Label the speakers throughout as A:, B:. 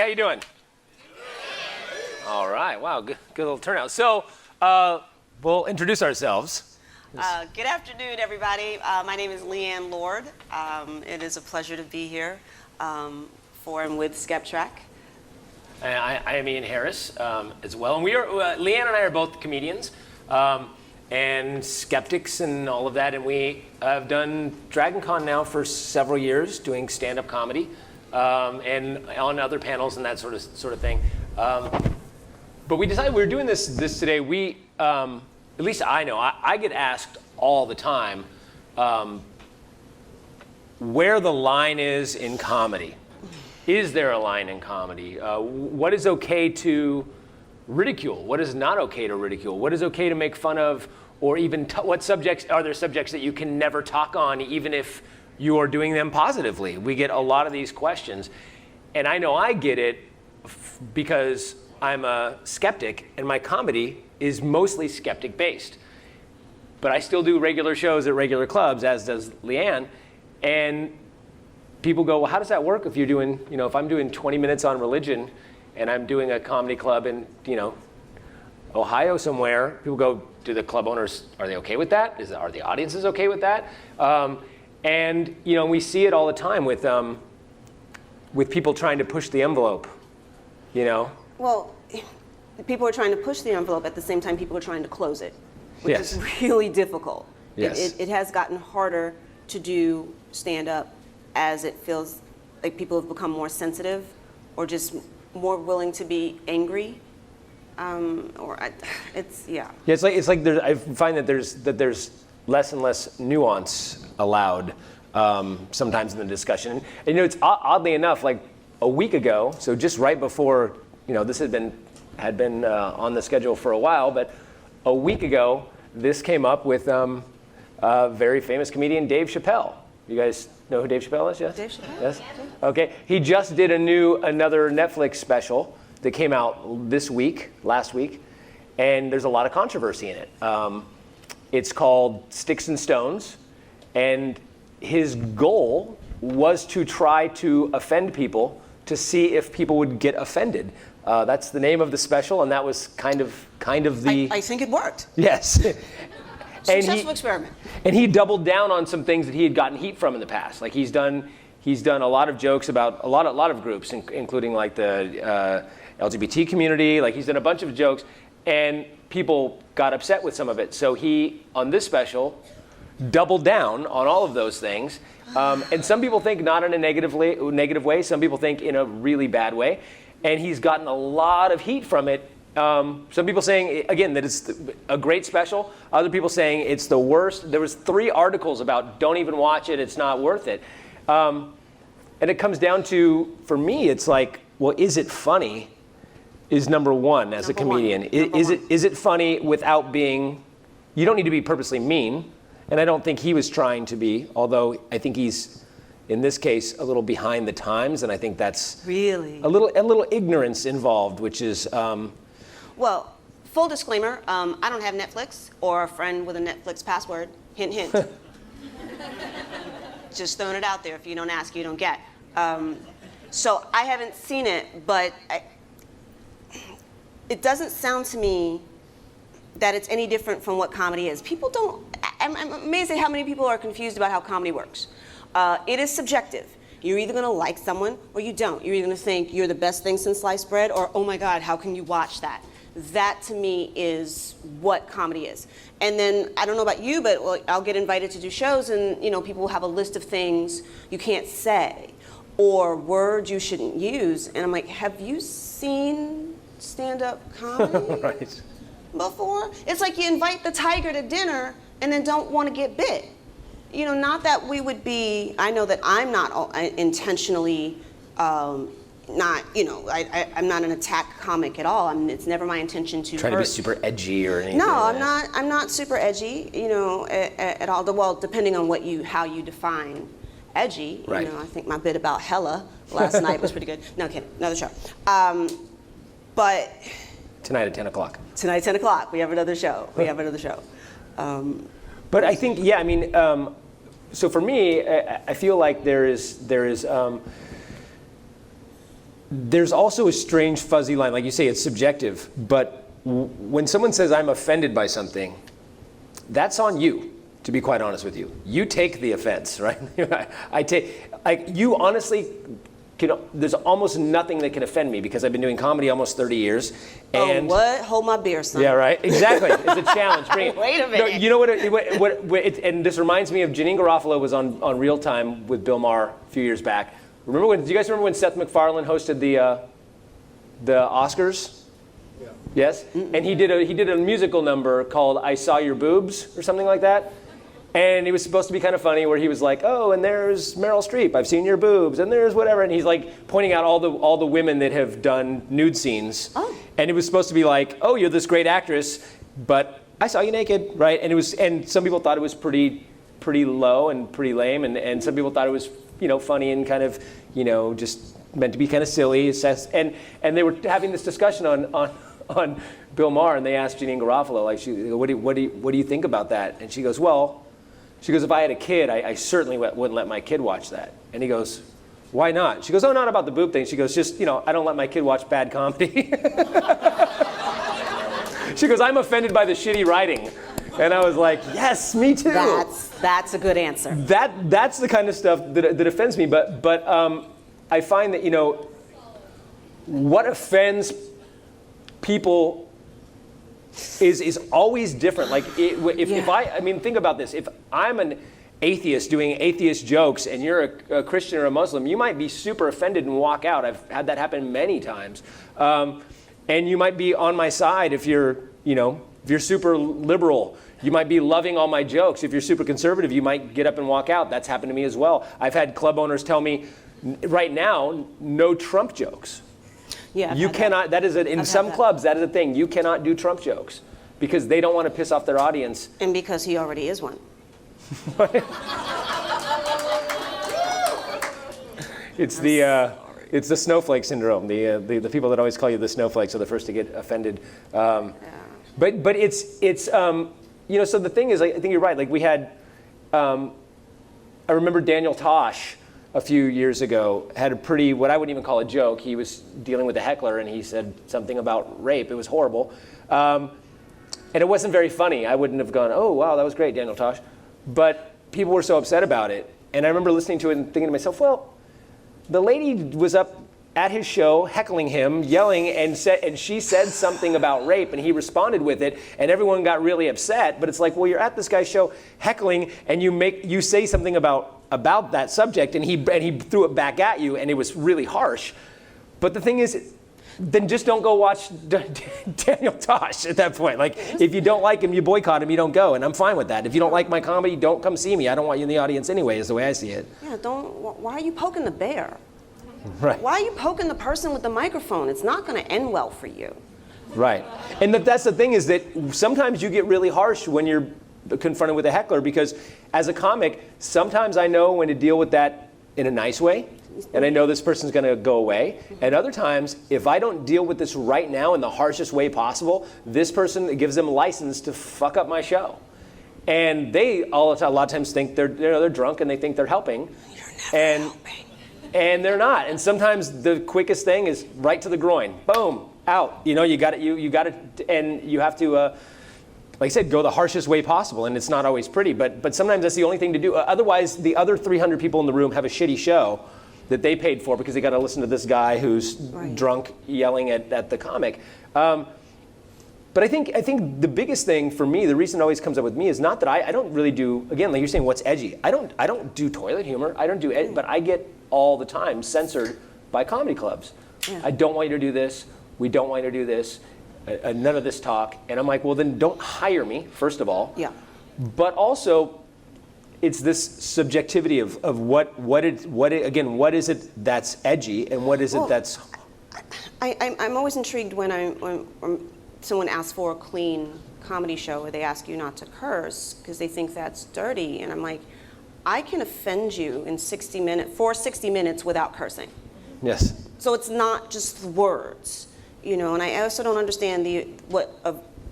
A: how you doing? All right, wow, good little turnout. So we'll introduce ourselves.
B: Good afternoon, everybody. My name is Leighann Lord. It is a pleasure to be here for and with Skeptrack.
A: I am Ian Harris as well, and we are Leighann and I are both comedians and skeptics and all of that, and we have done DragonCon now for several years, doing stand-up comedy and on other panels and that sort of thing. But we decided we were doing this today. We at least I know I get asked all the time where the line is in comedy. Is there a line in comedy? What is okay to ridicule? What is not okay to ridicule? What is okay to make fun of? Or even what subjects are there subjects that you can never talk on, even if you are doing them positively? We get a lot of these questions. And I know I get it because I'm a skeptic and my comedy is mostly skeptic based. But I still do regular shows at regular clubs, as does Leighann. And people go, well, how does that work if you're doing, if I'm doing 20 minutes on religion and I'm doing a comedy club in, Ohio somewhere, people go, do the club owners, are they okay with that? Are the audiences okay with that? And we see it all the time with people trying to push the envelope,
B: Well, people are trying to push the envelope at the same time people are trying to close it, which
A: Yes.
B: is really difficult.
A: Yes.
B: It has gotten harder to do stand-up as it feels like people have become more sensitive or just more willing to be angry. Yeah.
A: Yeah, it's like I find that there's less and less nuance allowed sometimes in the discussion. And it's oddly enough, like a week ago, so just right before this had been on the schedule for a while, but a week ago this came up with very famous comedian Dave Chappelle. You guys know who Dave Chappelle is? Yes.
B: Dave Chappelle?
A: Yes. Okay. He just did another Netflix special that came out last week, and there's a lot of controversy in it. It's called Sticks and Stones, and his goal was to try to offend people to see if people would get offended. That's the name of the special, and that was kind of the.
B: I think it worked.
A: Yes.
B: Successful experiment.
A: And he doubled down on some things that he had gotten heat from in the past. Like he's done a lot of jokes about a lot of groups, including like the LGBT community. Like he's done a bunch of jokes, and people got upset with some of it. So he, on this special, doubled down on all of those things. And some people think not in a negative way. Some people think in a really bad way. And he's gotten a lot of heat from it. Some people saying, again, that it's a great special. Other people saying it's the worst. There was 3 articles about don't even watch it, it's not worth it. And it comes down to, for me, it's like, well, is it funny is number one as a comedian. Is it funny without being, you don't need to be purposely mean. And I don't think he was trying to be, although I think he's, in this case, a little behind the times. And I think that's
B: really
A: a little ignorance involved, which is,
B: Well, full disclaimer, I don't have Netflix or a friend with a Netflix password. Hint, hint. Just throwing it out there. If you don't ask, you don't get. So I haven't seen it, but it doesn't sound to me that it's any different from what comedy is. People don't, I'm amazed at how many people are confused about how comedy works. It is subjective. You're either gonna like someone or you don't. You're either gonna think you're the best thing since sliced bread, or oh my God, how can you watch that? That to me is what comedy is. And then, I don't know about you, but I'll get invited to do shows and people will have a list of things you can't say or words you shouldn't use. And I'm like, have you seen stand-up comedy
A: right.
B: before? It's like you invite the tiger to dinner and then don't want to get bit. Not that we would be, I know that I'm not intentionally I'm not an attack comic at all. It's never my intention to
A: trying to be super edgy or anything.
B: No, I'm not super edgy, at all. Well, depending on how you define edgy.
A: Right.
B: I think my bit about Hella last night was pretty good. No kidding, another show. But
A: tonight at 10 o'clock.
B: Tonight at 10 o'clock, we have another show.
A: But I think, so for me, I feel like there is there's also a strange fuzzy line. Like you say, it's subjective. But when someone says I'm offended by something, that's on you, to be quite honest with you. You take the offense, right? You honestly, there's almost nothing that can offend me because I've been doing comedy almost 30 years. And
B: what? Hold my beer, son.
A: Yeah, right. Exactly. It's a challenge. Bring it.
B: Wait a minute.
A: No, you know and this reminds me of Janine Garofalo was on Real Time with Bill Maher a few years back. Do you guys remember when Seth MacFarlane hosted the Oscars? Yeah. Yes. Mm-mm. And he did a musical number called "I Saw Your Boobs" or something like that. And it was supposed to be kind of funny where he was like, oh, and there's Meryl Streep, I've seen your boobs, and there's whatever. And he's like pointing out all the women that have done nude scenes. Oh. And it was supposed to be like, oh, you're this great actress, but I saw you naked, right? And some people thought it was pretty low and pretty lame, and some people thought it was, funny and kind of, just meant to be kind of silly. And they were having this discussion on Bill Maher, and they asked Janine Garofalo, like, what do you think about that? And she goes, if I had a kid, I certainly wouldn't let my kid watch that. And he goes, why not? She goes, oh, not about the boob thing. She goes, just, I don't let my kid watch bad comedy. She goes, I'm offended by the shitty writing. And I was like, yes, me too.
B: That's a good answer.
A: That's the kind of stuff that offends me. But I find that, what offends people is always different. Like if I think about this. If I'm an atheist doing atheist jokes and you're a Christian or a Muslim, you might be super offended and walk out. I've had that happen many times. And you might be on my side if you're super liberal. You might be loving all my jokes. If you're super conservative, you might get up and walk out. That's happened to me as well. I've had club owners tell me, right now, no Trump jokes.
B: Yeah,
A: you cannot. That is in some clubs. That is a thing. You cannot do Trump jokes because they don't want to piss off their audience.
B: And because he already is one.
A: It's the snowflake syndrome. The people that always call you the snowflakes are the first to get offended. But it's so the thing is, I think you're right. Like we had, I remember Daniel Tosh a few years ago had a pretty, what I wouldn't even call a joke. He was dealing with a heckler and he said something about rape. It was horrible. And it wasn't very funny. I wouldn't have gone, oh, wow, that was great, Daniel Tosh. But people were so upset about it. And I remember listening to it and thinking to myself, well, the lady was up at his show heckling him, yelling, and she said something about rape, and he responded with it, and everyone got really upset. But it's like, well, you're at this guy's show heckling, and you say something about that subject, and he threw it back at you, and it was really harsh. But the thing is, then just don't go watch Daniel Tosh at that point. Like, if you don't like him, you boycott him, you don't go, and I'm fine with that. If you don't like my comedy, don't come see me. I don't want you in the audience anyway, is the way I see it.
B: Yeah, why are you poking the bear?
A: Right.
B: Why are you poking the person with the microphone? It's not going to end well for you.
A: Right. And that's the thing, is that sometimes you get really harsh when you're confronted with a heckler, because as a comic, sometimes I know when to deal with that in a nice way, and I know this person's going to go away. And other times, if I don't deal with this right now in the harshest way possible, this person, it gives them license to fuck up my show. And they a lot of times think they're drunk and they think they're helping.
B: You're never helping.
A: And they're not. And sometimes the quickest thing is right to the groin. Boom, out. You got it, and you have to, like I said, go the harshest way possible. And it's not always pretty, but sometimes that's the only thing to do. Otherwise, the other 300 people in the room have a shitty show that they paid for because they got to listen to this guy who's drunk yelling at the comic. But I think the biggest thing for me, the reason it always comes up with me, is not that I don't really do, again, like you're saying, what's edgy. I don't do toilet humor. I don't do but I get all the time censored by comedy clubs. Yeah. I don't want you to do this. We don't want you to do this. None of this talk. And I'm like, well, then don't hire me, first of all.
B: Yeah.
A: But also, it's this subjectivity of what is it that's edgy and what is it that's.
B: I'm always intrigued when someone asks for a clean comedy show or they ask you not to curse because they think that's dirty, and I'm like, I can offend you in 60 minutes without cursing.
A: Yes.
B: So it's not just words, and I also don't understand the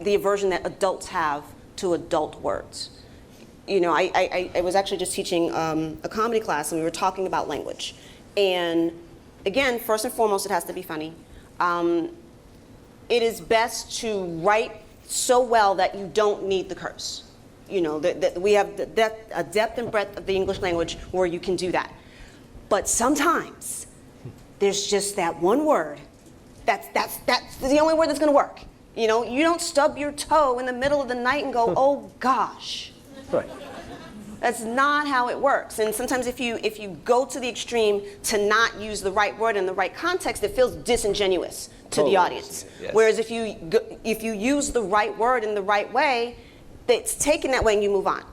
B: aversion that adults have to adult words. I was actually just teaching a comedy class, and we were talking about language, and again, first and foremost, it has to be funny. It is best to write so well that you don't need the curse. You know, that we have a depth and breadth of the English language where you can do that. But sometimes there's just that one word that's the only word that's going to work. You know, you don't stub your toe in the middle of the night and go, oh gosh.
A: Right.
B: That's not how it works. And sometimes if you go to the extreme to not use the right word in the right context, it feels disingenuous to the audience.
A: Yes.
B: Whereas if you use the right word in the right way, it's taken that way and you move on.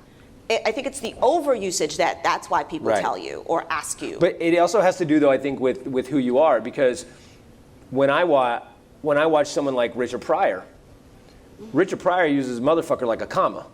B: I think it's the overusage that's why people
A: Right.
B: tell you or ask you.
A: But it also has to do, though, I think, with who you are, because when I watch someone like Richard Pryor uses motherfucker like a comma.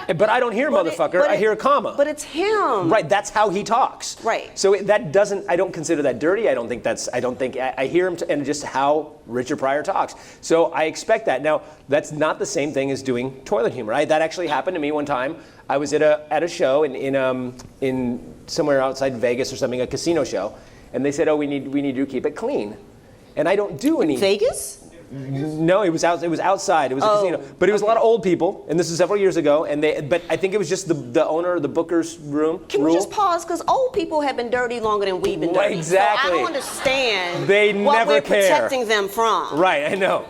A: But I don't hear motherfucker, I hear a comma.
B: But it's him.
A: Right, that's how he talks.
B: Right.
A: So I don't consider that dirty. I hear him, and just how Richard Pryor talks. So I expect that. Now, that's not the same thing as doing toilet humor. Right? That actually happened to me one time. I was at a show in somewhere outside Vegas or something, a casino show, and they said, oh, we need you to keep it clean. And I don't do any.
B: Vegas?
A: No, it was outside. It was a casino, but it was a lot of old people, and this is several years ago. But I think it was just the owner, the booker's room.
B: Can we just pause? Because old people have been dirty longer than we've been dirty.
A: Exactly.
B: So I don't understand
A: They
B: what
A: never
B: we're
A: care.
B: protecting them from.
A: Right, I know.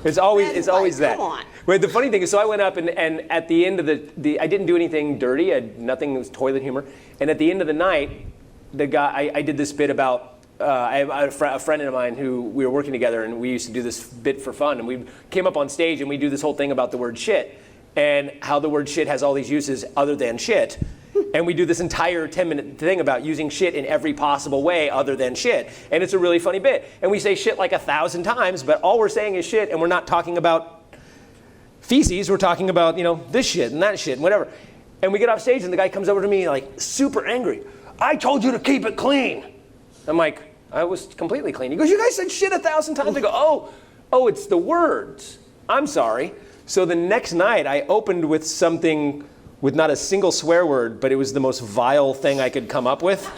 A: It's always that.
B: Come on.
A: But the funny thing is, so I went up and at the end of I didn't do anything dirty. Nothing was toilet humor. And at the end of the night, the guy I did this bit about. I have a friend of mine who we were working together, and we used to do this bit for fun. And we came up on stage, and we do this whole thing about the word shit and how the word shit has all these uses other than shit. And we do this entire 10-minute thing about using shit in every possible way other than shit. And it's a really funny bit. And we say shit like 1,000 times, but all we're saying is shit, and we're not talking about feces. We're talking about, this shit and that shit and whatever. And we get off stage, and the guy comes over to me like super angry. I told you to keep it clean. I'm like, I was completely clean. He goes, you guys said shit 1,000 times. I go, oh, it's the words. I'm sorry. So the next night, I opened with something with not a single swear word, but it was the most vile thing I could come up with.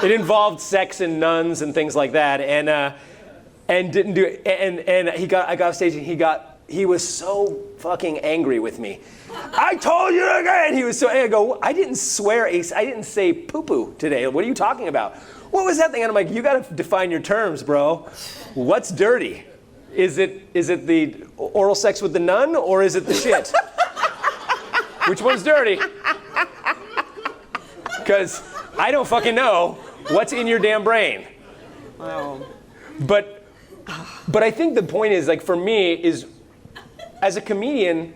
A: It involved sex and nuns and things like that, and didn't do it. And I got off stage, and he was so fucking angry with me. I told you again. He was so angry. I go, I didn't swear. I didn't say poo-poo today. What are you talking about? What was that thing? And I'm like, you got to define your terms, bro. What's dirty? Is it the oral sex with the nun, or is it the shit? Which one's dirty? Because I don't fucking know what's in your damn brain.
B: Wow.
A: But I think the point is, like, for me, is as a comedian,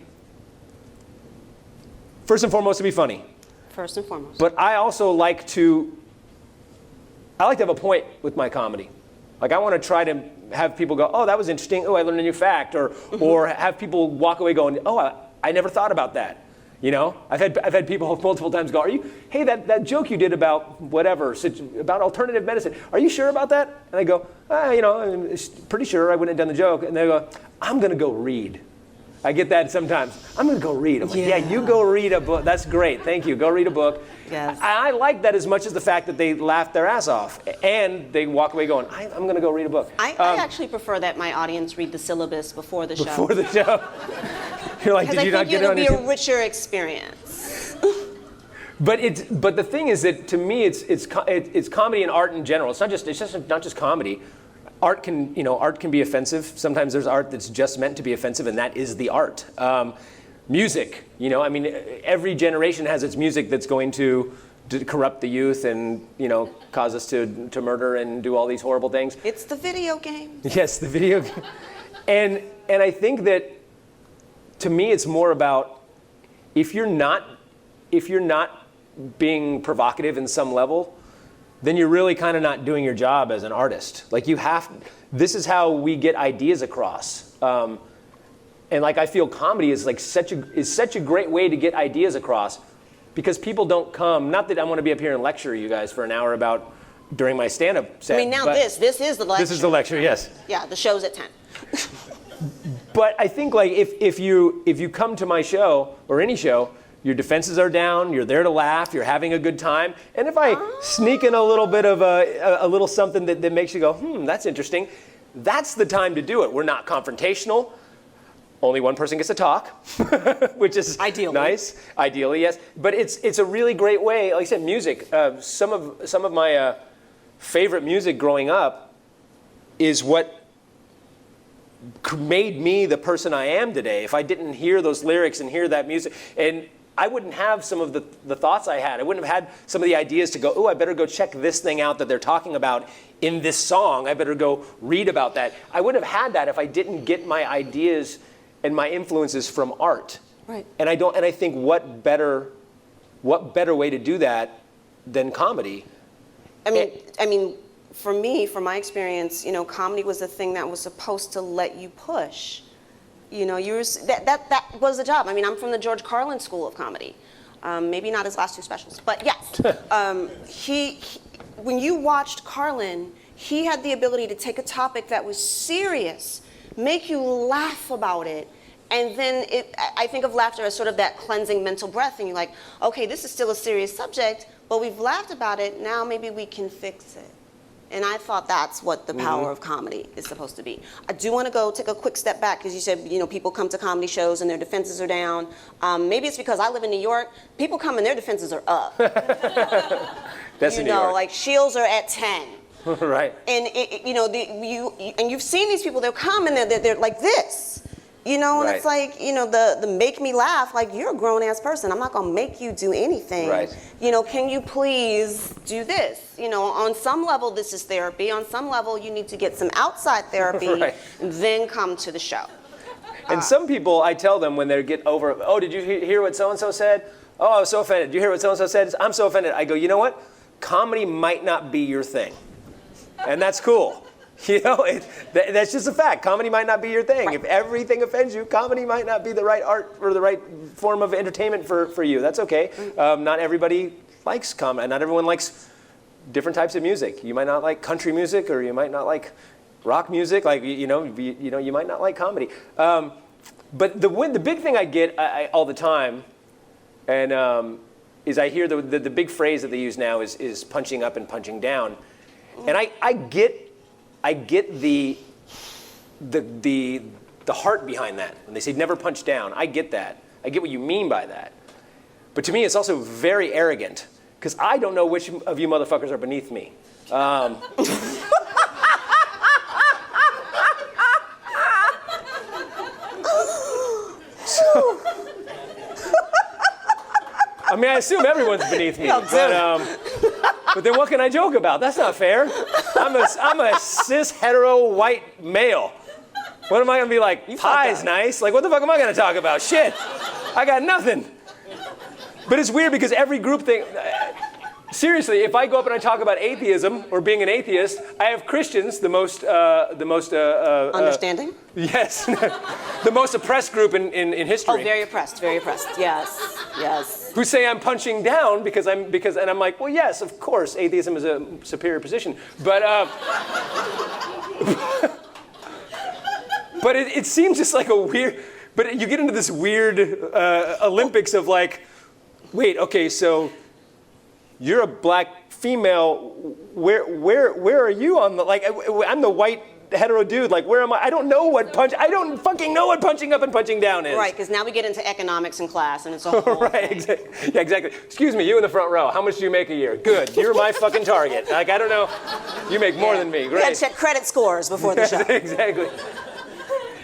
A: first and foremost, to be funny.
B: First and foremost.
A: But I also like to have a point with my comedy. Like, I want to try to have people go, oh, that was interesting. Oh, I learned a new fact. Or have people walk away going, oh, I never thought about that. I've had people multiple times go, hey, that joke you did about whatever, about alternative medicine, are you sure about that? And I go, I'm pretty sure I wouldn't have done the joke. And they go, I'm going to go read. I get that sometimes. I'm going to go read. I'm like, yeah, you go read a book. That's great. Thank you. Go read a book.
B: Yes.
A: I like that as much as the fact that they laughed their ass off and they walk away going, I'm going to go read a book.
B: I actually prefer that my audience read the syllabus before the show.
A: Before the show. You're like, did you not get it on your
B: Because I think it'll be a richer experience.
A: But the thing is that, to me, it's comedy and art in general. It's not just comedy. Art can be offensive. Sometimes there's art that's just meant to be offensive, and that is the art. Music, every generation has its music that's going to corrupt the youth and cause us to murder and do all these horrible things.
B: It's the video game.
A: Yes, the video game. And I think that, to me, it's more about if you're not being provocative in some level, then you're really kind of not doing your job as an artist. Like, this is how we get ideas across. And like, I feel comedy is like such a great way to get ideas across, because people don't come, not that I want to be up here and lecture you guys for an hour during my stand-up set.
B: I mean, now this is the lecture.
A: This is the lecture, yes.
B: Yeah, the show's at 10.
A: But I think, like, if you come to my show or any show, your defenses are down, you're there to laugh, you're having a good time. And if I sneak in a little bit of a little something that makes you go, that's interesting, that's the time to do it. We're not confrontational. Only one person gets to talk, which is
B: Ideally.
A: nice. Ideally, yes. But it's a really great way. Like I said, music. Some of my favorite music growing up is what made me the person I am today. If I didn't hear those lyrics and hear that music, and I wouldn't have some of the thoughts I had. I wouldn't have had some of the ideas to go, I better go check this thing out that they're talking about in this song. I better go read about that. I wouldn't have had that if I didn't get my ideas and my influences from art.
B: Right.
A: And I think what better way to do that than comedy?
B: I mean, for me, from my experience, comedy was the thing that was supposed to let you push. That was the job. I mean, I'm from the George Carlin School of Comedy. Maybe not his last two specials, but yes. When you watched Carlin, he had the ability to take a topic that was serious, make you laugh about it, and then I think of laughter as sort of that cleansing mental breath, and you're like, okay, this is still a serious subject, but we've laughed about it, now maybe we can fix it. And I thought that's what the power of comedy is supposed to be. I do want to go take a quick step back, because you said, people come to comedy shows and their defenses are down. Maybe it's because I live in New York. People come and their defenses are up.
A: That's in New York.
B: Like shields are at 10.
A: Right.
B: And you've seen these people. They'll come and they're like this. And
A: Right.
B: it's like, the make me laugh, like, you're a grown-ass person. I'm not going to make you do anything.
A: Right.
B: Can you please do this? On some level, this is therapy. On some level, you need to get some outside therapy,
A: Right.
B: and then come to the show.
A: And some people, I tell them when they get over, did you hear what so-and-so said? Oh, I was so offended. Did you hear what so-and-so said? I'm so offended. I go, you know what? Comedy might not be your thing. And that's cool. That's just a fact. Comedy might not be your thing. Right. If everything offends you, comedy might not be the right art or the right form of entertainment for you. That's okay. Not everybody likes comedy. Not everyone likes different types of music. You might not like country music, or you might not like rock music. Like you might not like comedy. But the big thing I get all the time, and is I hear the big phrase that they use now is punching up and punching down, and I get the heart behind that. When they say never punch down, I get that. I get what you mean by that. But to me, it's also very arrogant, because I don't know which of you motherfuckers are beneath me. I assume everyone's beneath me, but then what can I joke about? That's not fair. I'm a cis hetero white male. What am I gonna be like? Pie's nice. Like, what the fuck am I gonna talk about? Shit, I got nothing. But it's weird because every group thing. Seriously, if I go up and I talk about atheism or being an atheist, I have Christians, the most
B: Understanding?
A: Yes, the most oppressed group in history.
B: Oh, very oppressed. Yes.
A: Who say I'm punching down because I'm like, well, yes, of course, atheism is a superior position, but but it seems just like a weird. But you get into this weird Olympics of like, wait, okay, so you're a black female. Where are you on the like? I'm the white hetero dude. Like, where am I? I don't fucking know what punching up and punching down is.
B: Right, because now we get into economics in class, and it's a whole
A: right,
B: thing.
A: Exactly. Excuse me, you in the front row. How much do you make a year? Good. You're my fucking target. Like, I don't know. You make more than me. Great.
B: We got to check credit scores before the show.
A: Exactly.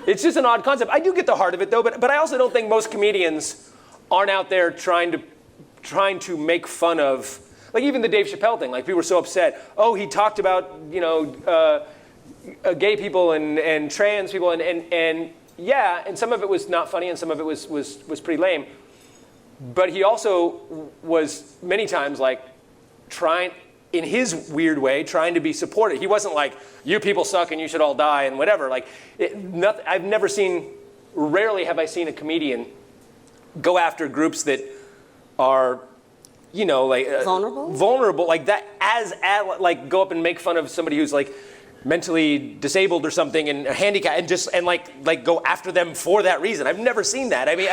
A: It's just an odd concept. I do get the heart of it, though, but I also don't think most comedians aren't out there trying to make fun of, like, even the Dave Chappelle thing. Like, people were so upset. Oh, he talked about, gay people and trans people, and yeah, and some of it was not funny, and some of it was pretty lame. But he also was many times like trying, in his weird way, trying to be supportive. He wasn't like, you people suck and you should all die and whatever. Like, rarely have I seen a comedian go after groups that are, vulnerable like that, like go up and make fun of somebody who's like mentally disabled or something and handicapped, and go after them for that reason. I've never seen that. I mean,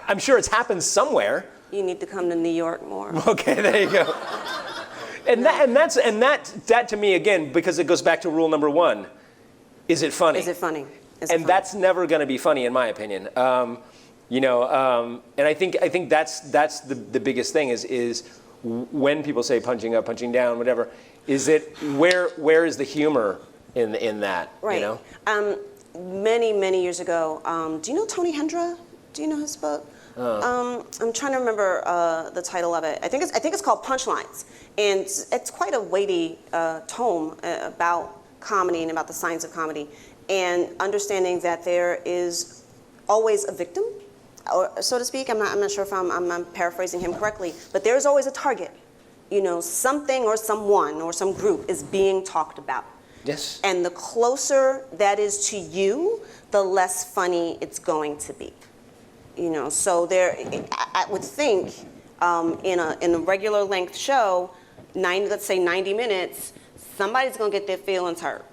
A: I'm sure it's happened somewhere.
B: You need to come to New York more.
A: Okay, there you go. And that to me, again, because it goes back to rule number one, is it funny?
B: Is it funny?
A: And that's never going to be funny, in my opinion. And I think that's the biggest thing is when people say punching up, punching down, whatever. Is it where is the humor in that?
B: Right.
A: You know?
B: Many years ago. Do you know Tony Hendra? Do you know his book? I'm trying to remember the title of it. I think it's called Punchlines, and it's quite a weighty tome about comedy and about the science of comedy, and understanding that there is always a victim, or so to speak. I'm not sure if I'm paraphrasing him correctly, but there is always a target. Something or someone or some group is being talked about.
A: Yes.
B: And the closer that is to you, the less funny it's going to be. So I would think in a regular length show, let's say 90 minutes, somebody's going to get their feelings hurt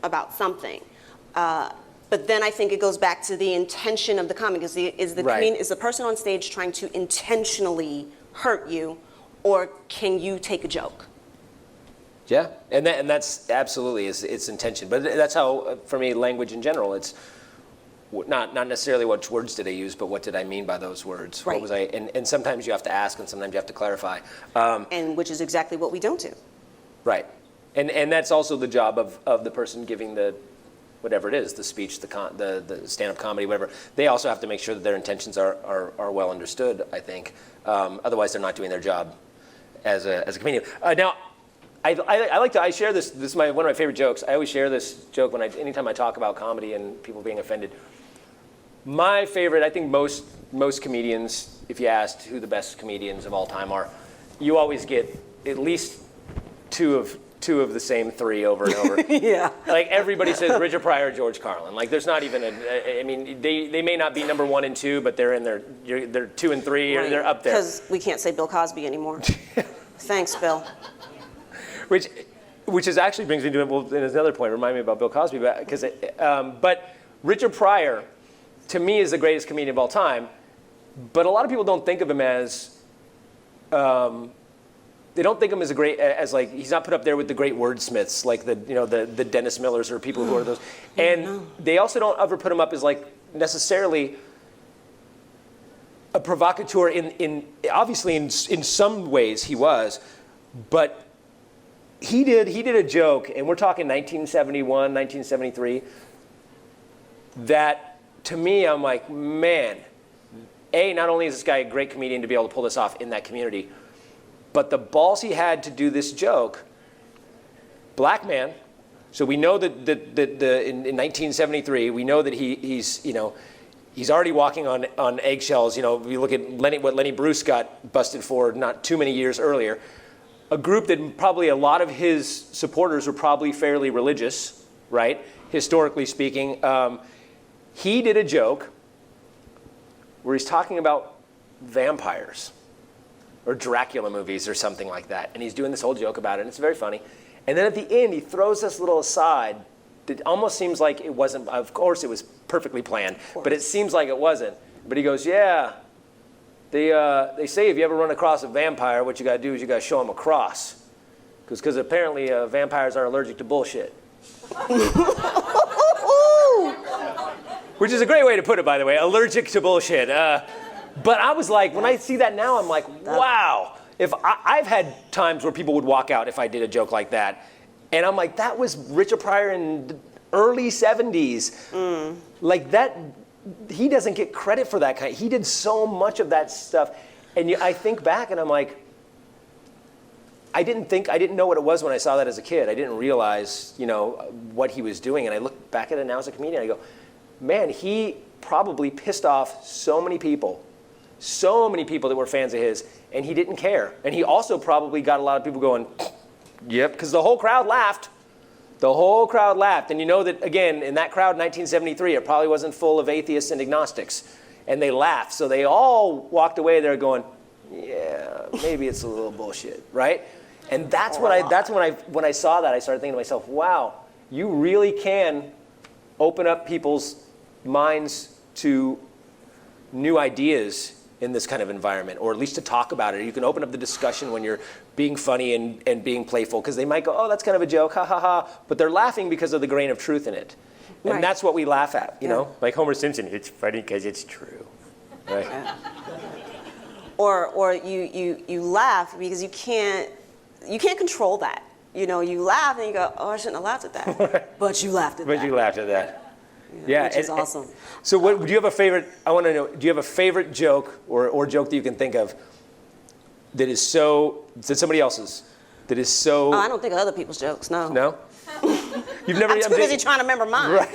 B: about something. But then I think it goes back to the intention of the comic. Is the person on stage trying to intentionally hurt you, or can you take a joke?
A: Yeah, and that's absolutely its intention. But that's how, for me, language in general, it's not necessarily what words did I use, but what did I mean by those words?
B: Right.
A: What was I? And sometimes you have to ask, and sometimes you have to clarify.
B: And which is exactly what we don't do.
A: Right, and that's also the job of the person giving the whatever it is, the speech, the stand-up comedy, whatever. They also have to make sure that their intentions are well understood, I think. Otherwise, they're not doing their job as a comedian. Now, I share this. This is one of my favorite jokes. I always share this joke anytime I talk about comedy and people being offended. My favorite, I think most comedians, if you asked who the best comedians of all time are, you always get at least two of the same three over and over.
B: Yeah.
A: Like everybody says Richard Pryor, George Carlin. Like there's not even I mean, they may not be number 1 and 2, but they're in they're 2 and 3, or they're up there.
B: Because we can't say Bill Cosby anymore. Thanks, Bill.
A: Which is actually brings me to another point. Remind me about Bill Cosby, but Richard Pryor, to me, is the greatest comedian of all time. But a lot of people don't think of him as. They don't think of him as like he's not put up there with the great wordsmiths like the Dennis Millers or people who are those, and they also don't ever put him up as like necessarily a provocateur. Obviously in some ways he was, but. He did a joke, and we're talking 1971, 1973, that to me, I'm like, man, not only is this guy a great comedian to be able to pull this off in that community, but the balls he had to do this joke, black man, so we know that in 1973, we know that he's already walking on eggshells. We look at what Lenny Bruce got busted for not too many years earlier. A group that probably a lot of his supporters were probably fairly religious, right? Historically speaking. He did a joke where he's talking about vampires or Dracula movies or something like that. And he's doing this whole joke about it, and it's very funny. And then at the end, he throws this little aside that almost seems like it wasn't, of course it was perfectly planned, but it seems like it wasn't. But he goes, yeah. They say if you ever run across a vampire, what you got to do is you got to show him a cross. Because apparently vampires are allergic to bullshit. Which is a great way to put it, by the way, allergic to bullshit. But I was like, when I see that now, I'm like, wow. I've had times where people would walk out if I did a joke like that. And I'm like, that was Richard Pryor in the early 70s. Like that. He doesn't get credit for that kind. He did so much of that stuff, and I think back and I'm like, I didn't know what it was when I saw that as a kid. I didn't realize, what he was doing, and I look back at it now as a comedian. I go, man, he probably pissed off so many people that were fans of his, and he didn't care. And he also probably got a lot of people going, yep, because the whole crowd laughed. The whole crowd laughed. And you know that, again, in that crowd in 1973, it probably wasn't full of atheists and agnostics. And they laughed. So they all walked away there going, yeah, maybe it's a little bullshit, right? And that's when I saw that, I started thinking to myself, wow, you really can open up people's minds to new ideas in this kind of environment, or at least to talk about it. You can open up the discussion when you're being funny and being playful, because they might go, oh, that's kind of a joke, ha ha ha, but they're laughing because of the grain of truth in it. And
B: Right.
A: that's what we laugh at, you know? Like Homer Simpson, it's funny because it's true. Right?
B: Or you laugh because you can't control that. You know, you laugh and you go, oh, I shouldn't have laughed at that. But you laughed at that.
A: But you laughed at that. Yeah,
B: which is awesome.
A: So do you have a favorite, I want to know, do you have a favorite joke or joke that you can think of that is that's somebody else's, that is so...
B: Oh, I don't think of other people's jokes, no.
A: No? You've never...
B: I'm too busy trying to remember mine.
A: Right.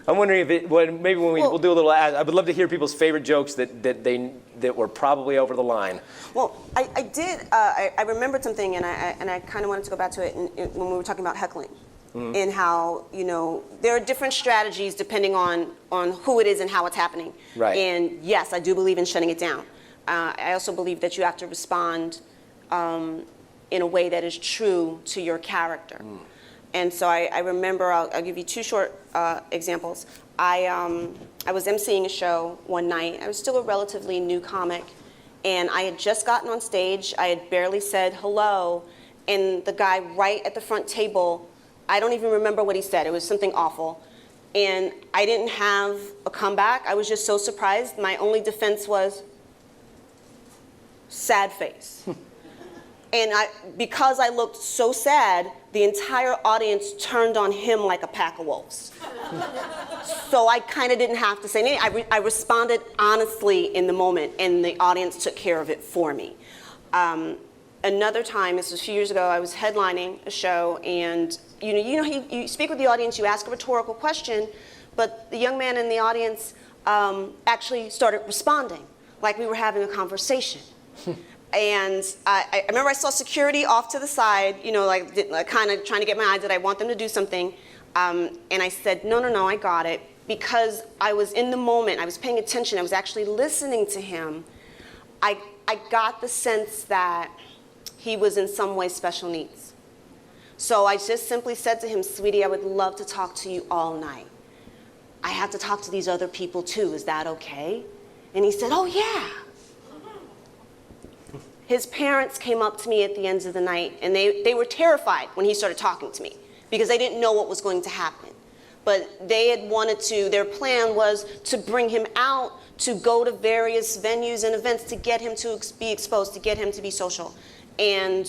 A: I'm wondering if maybe when we'll do a little ad, I would love to hear people's favorite jokes that were probably over the line.
B: Well, I remembered something, and I kind of wanted to go back to it when we were talking about heckling. And how, you know, there are different strategies depending on who it is and how it's happening.
A: Right.
B: And yes, I do believe in shutting it down. I also believe that you have to respond in a way that is true to your character. And so I remember, I'll give you two short examples. I was emceeing a show one night. I was still a relatively new comic, and I had just gotten on stage. I had barely said hello, and the guy right at the front table, I don't even remember what he said. It was something awful. And I didn't have a comeback. I was just so surprised. My only defense was sad face. And because I looked so sad, the entire audience turned on him like a pack of wolves. So I kind of didn't have to say anything. I responded honestly in the moment, and the audience took care of it for me. Another time, this was a few years ago, I was headlining a show, and you speak with the audience, you ask a rhetorical question, but the young man in the audience actually started responding like we were having a conversation. And I remember I saw security off to the side, kind of trying to get my eye, did I want them to do something? And I said, no, I got it. Because I was in the moment, I was paying attention, I was actually listening to him. I got the sense that he was in some way special needs. So I just simply said to him, sweetie, I would love to talk to you all night. I have to talk to these other people too, is that okay? And he said, oh yeah. His parents came up to me at the end of the night, and they were terrified when he started talking to me because they didn't know what was going to happen. But they had their plan was to bring him out, to go to various venues and events to get him to be exposed, to get him to be social. And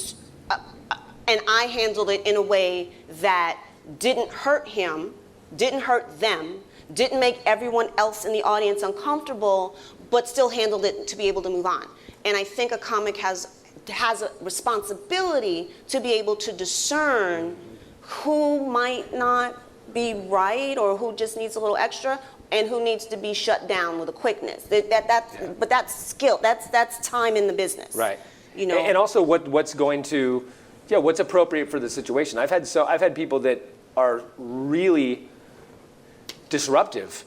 B: I handled it in a way that didn't hurt him, didn't hurt them, didn't make everyone else in the audience uncomfortable, but still handled it to be able to move on. And I think a comic has a responsibility to be able to discern who might not be right or who just needs a little extra and who needs to be shut down with a quickness. But that's skill. That's time in the business.
A: Right.
B: And
A: also what's appropriate for the situation. I've had people that are really disruptive.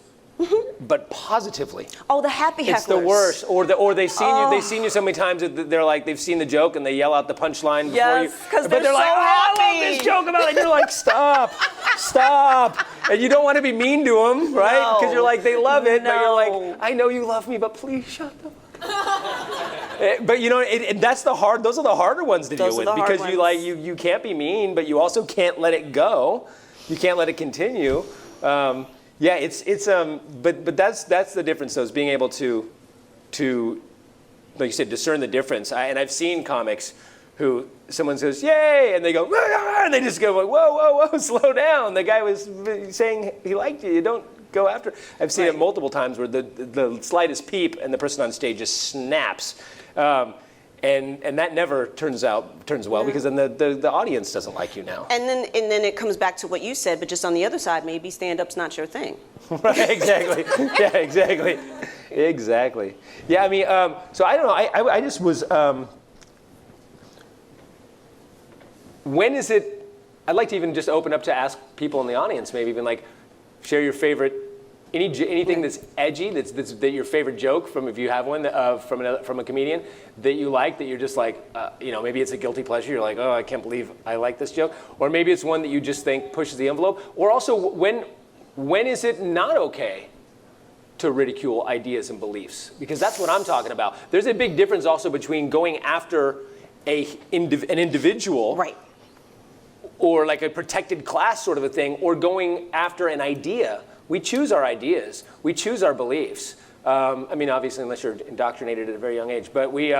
A: But positively.
B: Oh, the happy hecklers.
A: It's the worst. Or they've seen you so many times that they're like, they've seen the joke and they yell out the punchline before you.
B: Because they're so
A: like,
B: happy.
A: I love this joke about it. And you're like, stop. And you don't want to be mean to them, right? Because you're like, they love it. But you're like, I know you love me, but please shut the fuck up. But those are the harder ones to deal with because you can't be mean, but you also can't let it go. You can't let it continue. Yeah, but that's the difference though, is being able to like you said, discern the difference. And I've seen comics who someone says, yay, and they go, and they just go like, whoa, slow down. The guy was saying he liked you. You don't go after. I've seen it multiple times where the slightest peep and the person on stage just snaps. And that never turns well because then the audience doesn't like you now.
B: And then it comes back to what you said, but just on the other side, maybe stand-up's not your thing.
A: Right, exactly. Yeah, exactly. Yeah, I mean, so I don't know. I just was. When is it? I'd like to even just open up to ask people in the audience, maybe even like share your favorite. Anything that's edgy, that's your favorite joke from, if you have one, from a comedian that you like, that you're just like, maybe it's a guilty pleasure. You're like, oh, I can't believe I like this joke. Or maybe it's one that you just think pushes the envelope. Or also, when is it not okay to ridicule ideas and beliefs, because that's what I'm talking about. There's a big difference also between going after an individual,
B: Right.
A: or like a protected class sort of a thing, or going after an idea. We choose our ideas. We choose our beliefs. I mean, obviously, unless you're indoctrinated at a very young age, but we,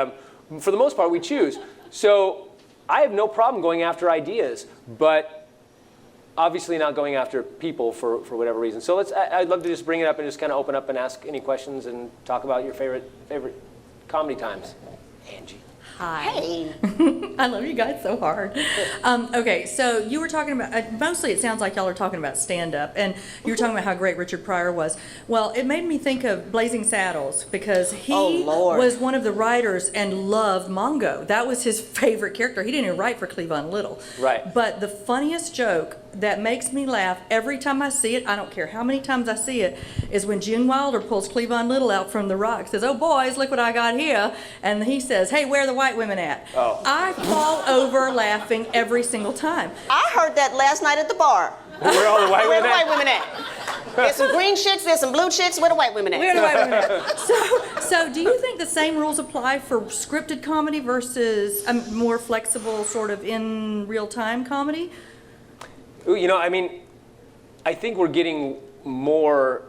A: for the most part, we choose. So I have no problem going after ideas, but obviously not going after people for whatever reason. So I'd love to just bring it up and just kind of open up and ask any questions and talk about your favorite comedy times. Angie.
C: Hi.
B: Hey.
C: I love you guys so hard. Okay, so you were talking about, mostly it sounds like y'all are talking about stand-up, and you were talking about how great Richard Pryor was. Well, it made me think of Blazing Saddles, because he was one of the writers and loved Mongo. That was his favorite character. He didn't even write for Cleavon Little.
A: Right.
C: But the funniest joke that makes me laugh every time I see it, I don't care how many times I see it, is when Gene Wilder pulls Cleavon Little out from the rock, says, "Oh boys, look what I got here," and he says, "Hey, where are the white women at?"
A: Oh.
C: I fall over laughing every single time.
B: I heard that last night at the bar.
A: Where are all the white
B: Where
A: women
B: the
A: at?
B: white women at? There's some green chicks, there's some blue chicks. Where the white women at?
C: Where are the white women at? So do you think the same rules apply for scripted comedy versus a more flexible sort of in real time comedy?
A: You know, I mean, I think we're getting more.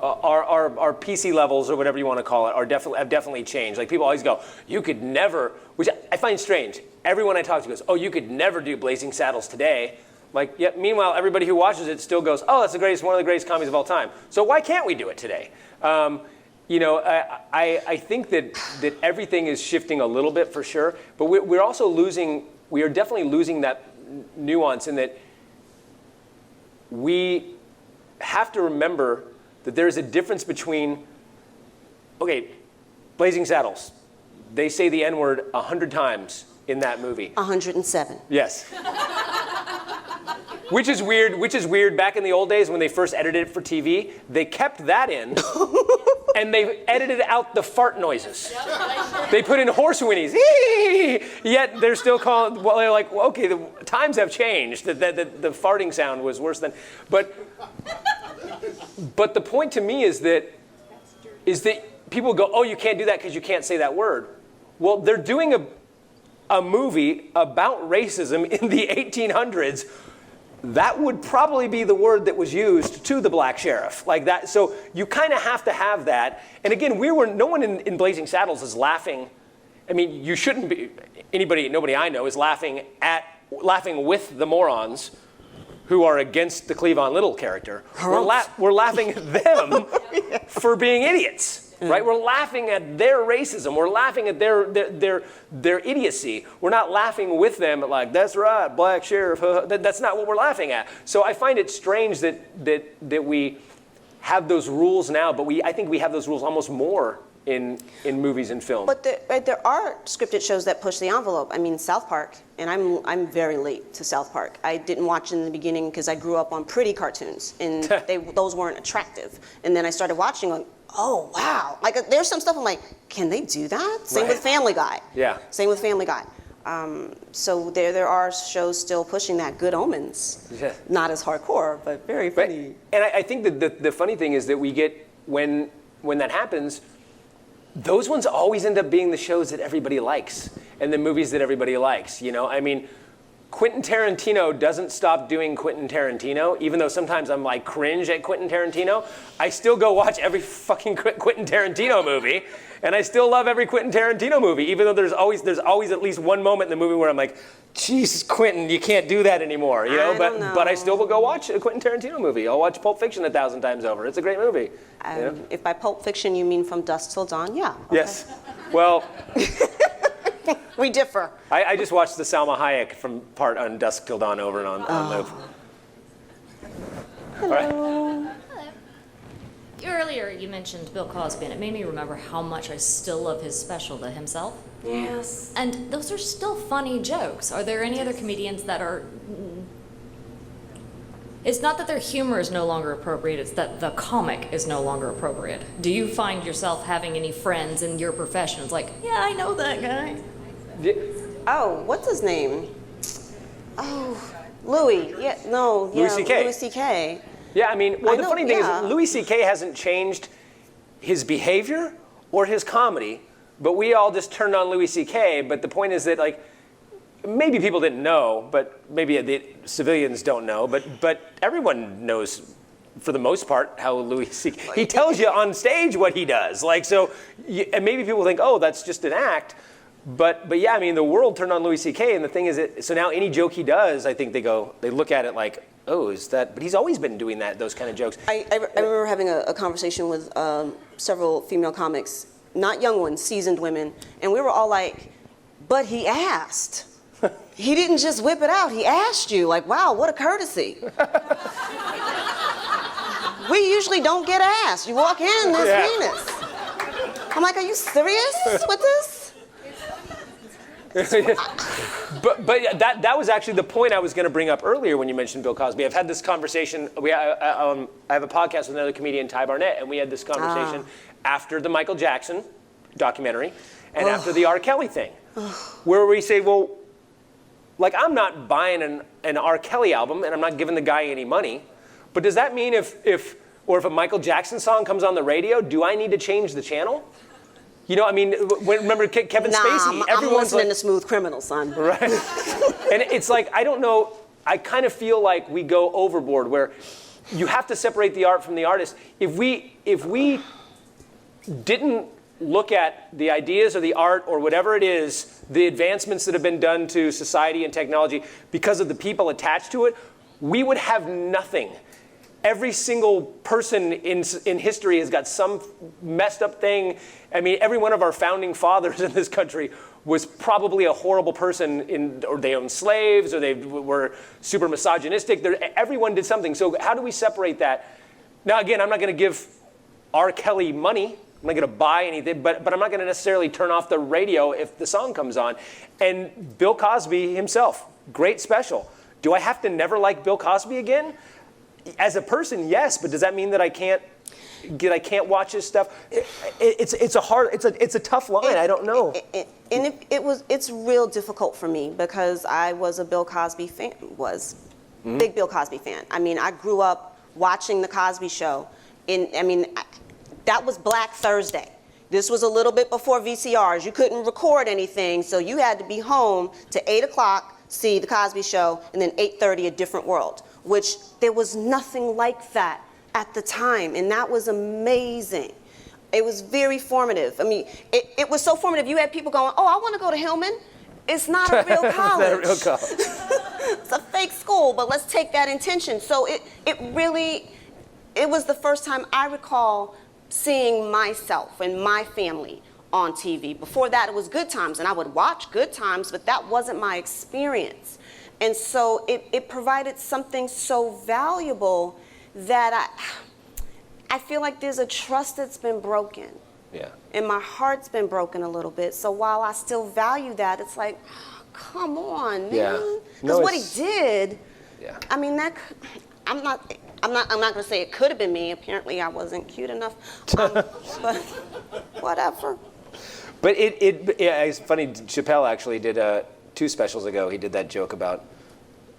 A: Our PC levels, or whatever you want to call it, have definitely changed. Like, people always go, "You could never," which I find strange. Everyone I talk to goes, "Oh, you could never do Blazing Saddles today." Like, yeah. Meanwhile, everybody who watches it still goes, "Oh, that's one of the greatest comedies of all time." So why can't we do it today? You know, I think that everything is shifting a little bit for sure, but we're also losing. We are definitely losing that nuance in that we have to remember that there is a difference between, okay, Blazing Saddles. They say the N-word 100 times in that movie.
B: 107.
A: Yes. Which is weird. Back in the old days when they first edited it for TV, they kept that in, and they edited out the fart noises. They put in horse whinnies, yet they're still calling. Well, they're like, well, okay, the times have changed. The farting sound was worse than, but the point to me is that people go, "Oh, you can't do that because you can't say that word." Well, they're doing a movie about racism in the 1800s. That would probably be the word that was used to the black sheriff, like that. So you kind of have to have that. And again, no one in Blazing Saddles is laughing. I mean, you shouldn't be. Nobody I know is laughing with the morons who are against the Cleavon Little character. We're laughing at them for being idiots. Right? We're laughing at their racism. We're laughing at their idiocy. We're not laughing with them at like, "That's right, black sheriff." That's not what we're laughing at. So I find it strange that we have those rules now, but I think we have those rules almost more in movies and film.
B: But there are scripted shows that push the envelope. I mean, South Park, and I'm very late to South Park. I didn't watch in the beginning because I grew up on pretty cartoons, and those weren't attractive. And then I started watching, like, oh wow! Like, there's some stuff I'm like, can they do that? Same with Family Guy.
A: Yeah.
B: Same with Family Guy. So there are shows still pushing that. Good Omens.
A: Yeah.
B: Not as hardcore, but very funny.
A: And I think that the funny thing is that we get when that happens. Those ones always end up being the shows that everybody likes and the movies that everybody likes. You know, I mean, Quentin Tarantino doesn't stop doing Quentin Tarantino, even though sometimes I'm like cringe at Quentin Tarantino. I still go watch every fucking Quentin Tarantino movie, and I still love every Quentin Tarantino movie, even though there's always at least one moment in the movie where I'm like, Jesus, Quentin, you can't do that anymore. You know, but I still will go watch a Quentin Tarantino movie. I'll watch Pulp Fiction 1,000 times over. It's a great movie. You know?
B: If by Pulp Fiction you mean From Dusk Till Dawn, yeah. Okay.
A: Yes. Well.
B: We differ.
A: I just watched the Salma Hayek from part on Dusk Till Dawn over and on Loop.
B: Hello.
A: All right.
D: Earlier you mentioned Bill Cosby, and it made me remember how much I still love his special, The Himself.
B: Yes.
D: And those are still funny jokes. Are there any other comedians that are... It's not that their humor is no longer appropriate, it's that the comic is no longer appropriate. Do you find yourself having any friends in your profession? It's like, yeah, I know that guy.
B: Oh, what's his name? Oh, Louis. Yeah, no, yeah.
A: Louis C.K.
B: Louis C.K.
A: Yeah, I mean, well, the
B: know,
A: funny thing
B: yeah.
A: is Louis C.K. hasn't changed his behavior or his comedy, but we all just turned on Louis C.K. But the point is that, like, maybe people didn't know, but maybe the civilians don't know, but everyone knows, for the most part, how Louis C.K. He tells you on stage what he does. Like, so, and maybe people think, oh, that's just an act. But yeah, I mean, the world turned on Louis C.K. and the thing is, so now any joke he does, I think they look at it like, oh, is that? But he's always been doing those kind of jokes.
B: I remember having a conversation with several female comics, not young ones, seasoned women, and we were all like, but he asked. He didn't just whip it out, he asked you. Like, wow, what a courtesy. We usually don't get asked. You walk in, there's penis. I'm like, are you serious with this?
A: but that was actually the point I was going to bring up earlier when you mentioned Bill Cosby. I've had this conversation. I have a podcast with another comedian, Ty Barnett, and we had this conversation after the Michael Jackson documentary and after the R. Kelly thing, where we say, well, like, I'm not buying an R. Kelly album and I'm not giving the guy any money, but does that mean if a Michael Jackson song comes on the radio, do I need to change the channel? You know, I mean, remember Kevin Spacey?
B: I'm listening to Smooth Criminal, son.
A: Right. And it's like, I don't know, I kind of feel like we go overboard where you have to separate the art from the artist. If we didn't look at the ideas or the art or whatever it is, the advancements that have been done to society and technology because of the people attached to it, we would have nothing. Every single person in history has got some messed up thing. I mean, every one of our founding fathers in this country was probably a horrible person, or they owned slaves, or they were super misogynistic. Everyone did something. So how do we separate that? Now, again, I'm not going to give R. Kelly money. I'm not going to buy anything, but I'm not going to necessarily turn off the radio if the song comes on. And Bill Cosby himself, great special. Do I have to never like Bill Cosby again? As a person, yes, but does that mean that I can't watch his stuff? It's a tough line. I don't know.
B: It's real difficult for me because I was a Bill Cosby fan. Big Bill Cosby fan. I mean, I grew up watching the Cosby Show. That was Black Thursday. This was a little bit before VCRs. You couldn't record anything, so you had to be home to 8 o'clock, see the Cosby Show, and then 8:30, A Different World, which there was nothing like that at the time, and that was amazing. It was very formative. I mean, it was so formative. You had people going, oh, I want to go to Hillman. It's not a real college.
A: It's not a real college.
B: It's a fake school, but let's take that intention. So it was the first time I recall seeing myself and my family on TV. Before that, it was Good Times, and I would watch Good Times, but that wasn't my experience. And so it provided something so valuable that I feel like there's a trust that's been broken.
A: Yeah.
B: And my heart's been broken a little bit. So while I still value that, it's like, oh, come on, man.
A: Yeah.
B: Because what he did,
A: yeah.
B: I mean, I'm not going to say it could have been me. Apparently, I wasn't cute enough. But whatever.
A: But it's funny. Chappelle actually did 2 specials ago. He did that joke about,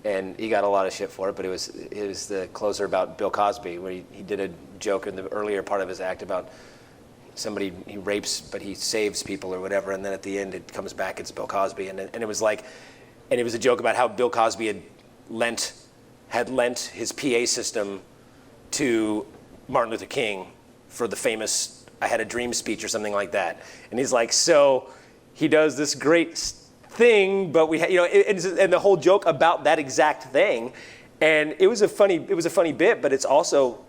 A: and he got a lot of shit for it. But it was the closer about Bill Cosby, where he did a joke in the earlier part of his act about somebody he rapes, but he saves people or whatever, and then at the end it comes back, it's Bill Cosby, and it was like, and it was a joke about how Bill Cosby had lent his PA system to Martin Luther King for the famous "I Had a Dream" speech or something like that, and he's like, so he does this great thing, but and the whole joke about that exact thing, and it was a funny bit, but it's also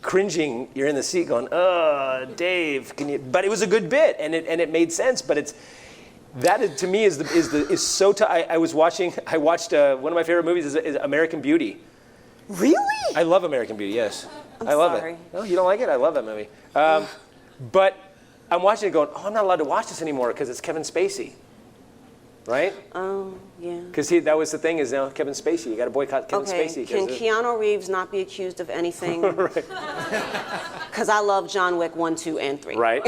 A: cringing. You're in the seat going, "Oh, Dave, can you?" But it was a good bit, and it made sense. But to me is so. I watched one of my favorite movies is American Beauty.
B: Really?
A: I love American Beauty. Yes,
B: I
A: love
B: sorry.
A: it. No, you don't like it? I love that movie. But I'm watching it going, oh, I'm not allowed to watch this anymore because it's Kevin Spacey, right?
B: Oh, yeah.
A: Because that was the thing is now Kevin Spacey. You got to boycott Kevin Spacey.
B: Can Keanu Reeves not be accused of anything?
A: Right.
B: Because I love John Wick 1, 2, and 3.
A: Right.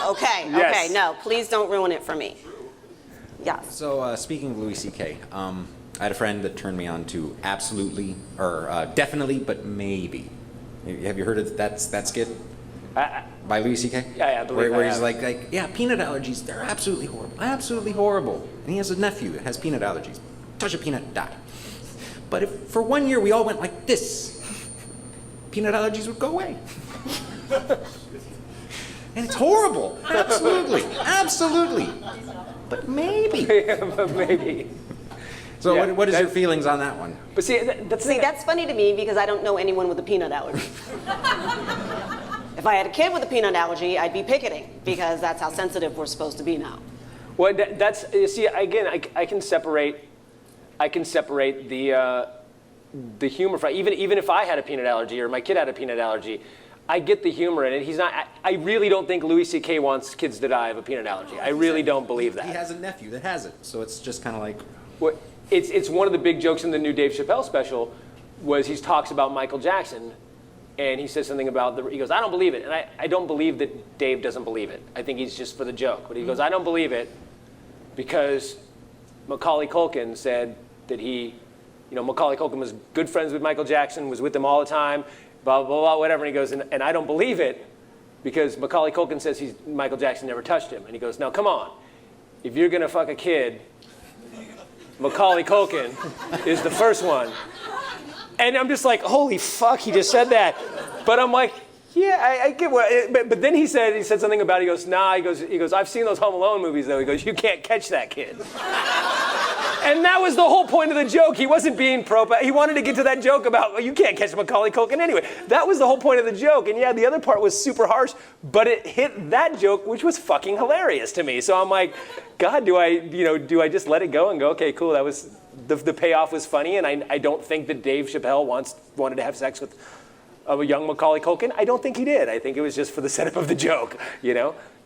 B: Okay,
A: Yes.
B: no, please don't ruin it for me. Yes.
E: So speaking of Louis C.K., I had a friend that turned me on to absolutely, or definitely, but maybe Have you heard of that skit
A: I-
E: by Louis C.K.?
A: Yeah, I believe
E: Where
A: I
E: he's
A: have.
E: like, yeah, peanut allergies, they're absolutely horrible. And he has a nephew that has peanut allergies. Touch a peanut, die. But if for 1 year we all went like this, peanut allergies would go away. And it's horrible. Absolutely. But maybe.
A: But maybe.
E: So
A: Yeah,
E: what is your feelings on that one?
A: But see,
B: That's funny to me because I don't know anyone with a peanut allergy. If I had a kid with a peanut allergy, I'd be picketing because that's how sensitive we're supposed to be now.
A: Well, that's you see again. I can separate the humor from even if I had a peanut allergy or my kid had a peanut allergy. I get the humor in it. He's not. I really don't think Louis C.K. wants kids to die of a peanut allergy. I really don't believe that.
E: He has a nephew that has it, so it's just kind of like.
A: What it's one of the big jokes in the new Dave Chappelle special was he talks about Michael Jackson, and he says something about he goes, I don't believe it, and I don't believe that Dave doesn't believe it. I think he's just for the joke, but he goes, I don't believe it because Macaulay Culkin said that Macaulay Culkin was good friends with Michael Jackson, was with him all the time, blah blah blah whatever, and he goes, and I don't believe it because Macaulay Culkin says Michael Jackson never touched him, and he goes, now come on, if you're gonna fuck a kid, Macaulay Culkin is the first one. And I'm just like, holy fuck, he just said that. But I'm like, yeah, I get what, but then he said something about, he goes, nah, he goes, I've seen those Home Alone movies though. He goes, you can't catch that kid. And that was the whole point of the joke. He wasn't being he wanted to get to that joke about, well, you can't catch Macaulay Culkin anyway. That was the whole point of the joke. And yeah, the other part was super harsh, but it hit that joke, which was fucking hilarious to me. So I'm like, God, do I just let it go and go, okay, cool, that was, the payoff was funny, and I don't think that Dave Chappelle wanted to have sex with a young Macaulay Culkin. I don't think he did. I think it was just for the setup of the joke,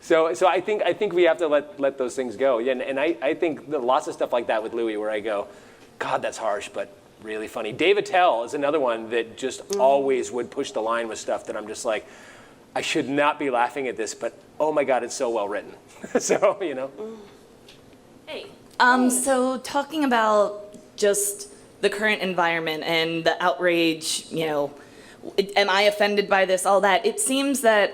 A: So I think we have to let those things go. And I think that lots of stuff like that with Louis where I go, God, that's harsh, but really funny. Dave Attell is another one that just always would push the line with stuff that I'm just like, I should not be laughing at this, but oh my God, it's so well written. So,
F: Hey. So talking about just the current environment and the outrage, am I offended by this, all that? It seems that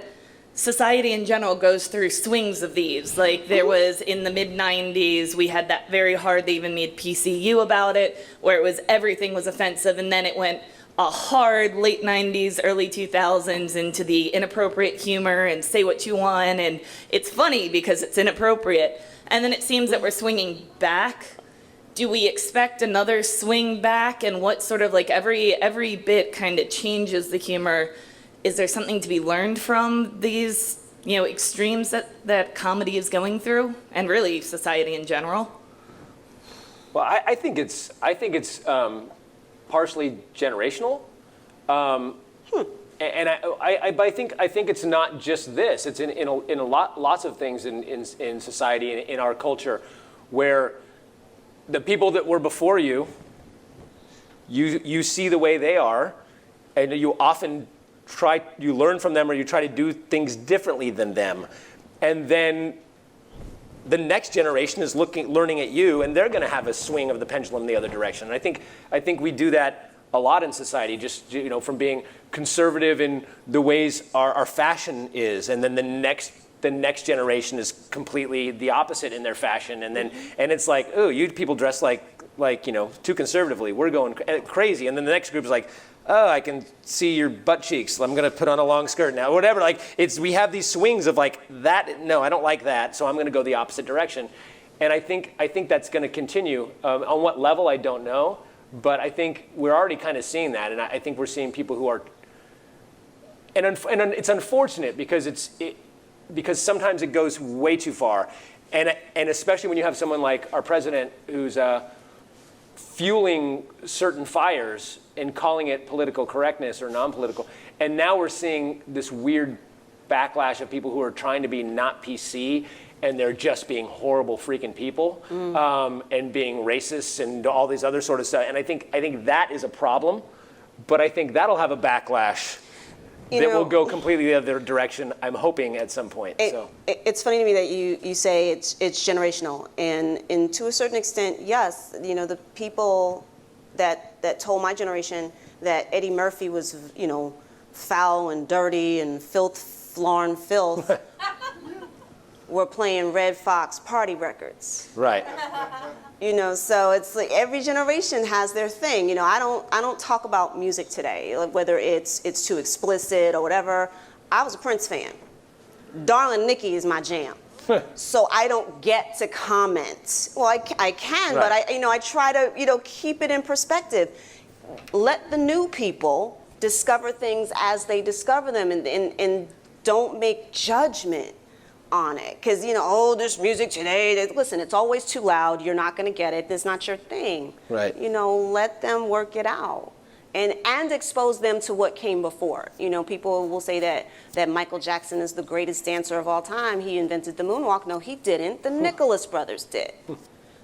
F: society in general goes through swings of these. Like there was in the mid-90s, we had that very hard, they even made PCU about it, where everything was offensive, and then it went a hard late 90s, early 2000s into the inappropriate humor and say what you want, and it's funny because it's inappropriate. And then it seems that we're swinging back. Do we expect another swing back? And what sort of every bit kind of changes the humor? Is there something to be learned from these, extremes that comedy is going through, and really society in general?
A: Well, I think it's partially generational, and I think it's not just this. It's in lots of things in society in our culture, where the people that were before you see the way they are, and you often you learn from them, or you try to do things differently than them, and then the next generation is learning at you, and they're going to have a swing of the pendulum the other direction. And I think we do that a lot in society, just from being conservative in the ways our fashion is, and then the next generation is completely the opposite in their fashion, and it's like, oh, you people dress like too conservatively. We're going crazy, and then the next group is like, oh, I can see your butt cheeks. I'm going to put on a long skirt now, whatever. We have these swings of that. No, I don't like that, so I'm going to go the opposite direction. And I think that's going to continue. On what level, I don't know, but I think we're already kind of seeing that, and I think we're seeing people who are. And it's unfortunate because because sometimes it goes way too far, and especially when you have someone like our president who's fueling certain fires and calling it political correctness or non-political. And now we're seeing this weird backlash of people who are trying to be not PC, and they're just being horrible freaking people, and being racist and all these other sort of stuff. And I think that is a problem, but I think that'll have a backlash that will go completely the other direction, I'm hoping, at some point.
B: It's funny to me that you say it's generational, and to a certain extent, yes, the people that told my generation that Eddie Murphy was, foul and dirty and filth, flarn filth were playing Red Fox party records.
A: Right.
B: You know, so it's like every generation has their thing. You know, I don't talk about music today, like whether it's too explicit or whatever. I was a Prince fan. Darling Nikki is my jam. So I don't get to comment. Well, I can,
A: Right.
B: but I try to, keep it in perspective. Let the new people discover things as they discover them, and don't make judgment on it. Because, this music today, listen, it's always too loud. You're not going to get it. That's not your thing.
A: Right.
B: Let them work it out. And expose them to what came before. People will say that Michael Jackson is the greatest dancer of all time. He invented the moonwalk. No, he didn't. The Nicholas brothers did.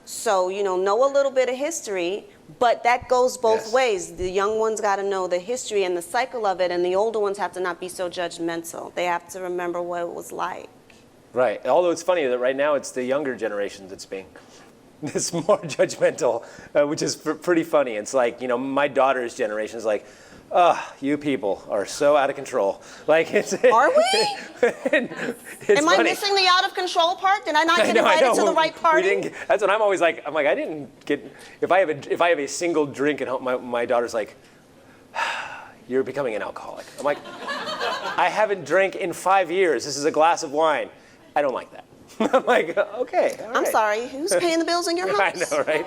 B: So, know a little bit of history, but that goes both
A: Yes.
B: ways. The young ones got to know the history and the cycle of it, and the older ones have to not be so judgmental. They have to remember what it was like.
A: Right. Although it's funny that right now it's the younger generation that's being this more judgmental, which is pretty funny. It's like, my daughter's generation is like, you people are so out of control. Like, it's.
B: Are we?
A: It's
B: Am I
A: funny.
B: missing the out of control part? Did I not get
A: I
B: invited to the
A: We-
B: right
A: we
B: party?
A: didn't get- that's what I'm always like. I'm like, I didn't get. If I have a single drink at home, my daughter's like, you're becoming an alcoholic. I'm like, I haven't drank in 5 years. This is a glass of wine. I don't like that. I'm like, okay. All
B: I'm
A: right.
B: sorry, who's paying the bills in your
A: I
B: house?
A: know, right?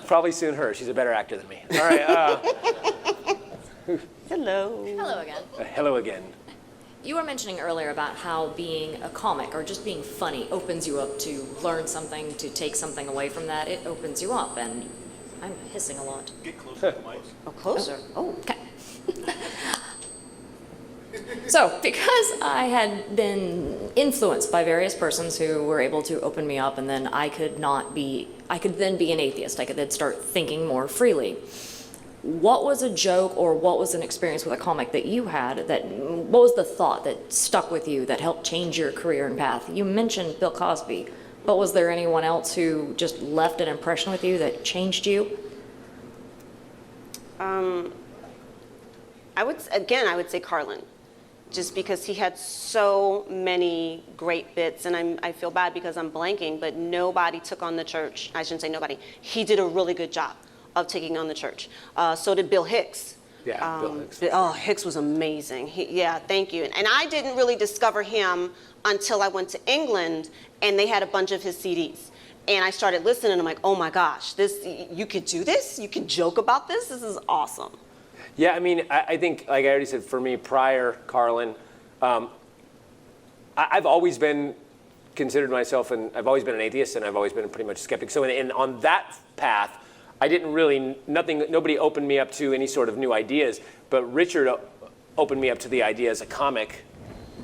A: Probably soon her. She's a better actor than me. All right.
B: Hello.
D: Hello again.
A: Hello again.
D: You were mentioning earlier about how being a comic or just being funny opens you up to learn something, to take something away from that. It opens you up, and I'm hissing a lot.
B: Oh, closer. Oh.
D: Okay. So, because I had been influenced by various persons who were able to open me up, and then I could then be an atheist. I could then start thinking more freely. What was a joke or what was an experience with a comic that you had what was the thought that stuck with you that helped change your career and path? You mentioned Bill Cosby, but was there anyone else who just left an impression with you that changed you?
B: I would say Carlin, just because he had so many great bits, and I feel bad because I'm blanking, but nobody took on the church. I shouldn't say nobody. He did a really good job of taking on the church. So did Bill Hicks.
A: Yeah, Bill Hicks.
B: Oh, Hicks was amazing. Thank you. And I didn't really discover him until I went to England, and they had a bunch of his CDs. And I started listening, and I'm like, oh my gosh, you could do this? You can joke about this? This is awesome.
A: Yeah, I mean, I think, like I already said, for me, prior Carlin, I've always been considered myself, and I've always been an atheist, and I've always been pretty much a skeptic. So on that path, I didn't really, nobody opened me up to any sort of new ideas, but Richard opened me up to the idea as a comic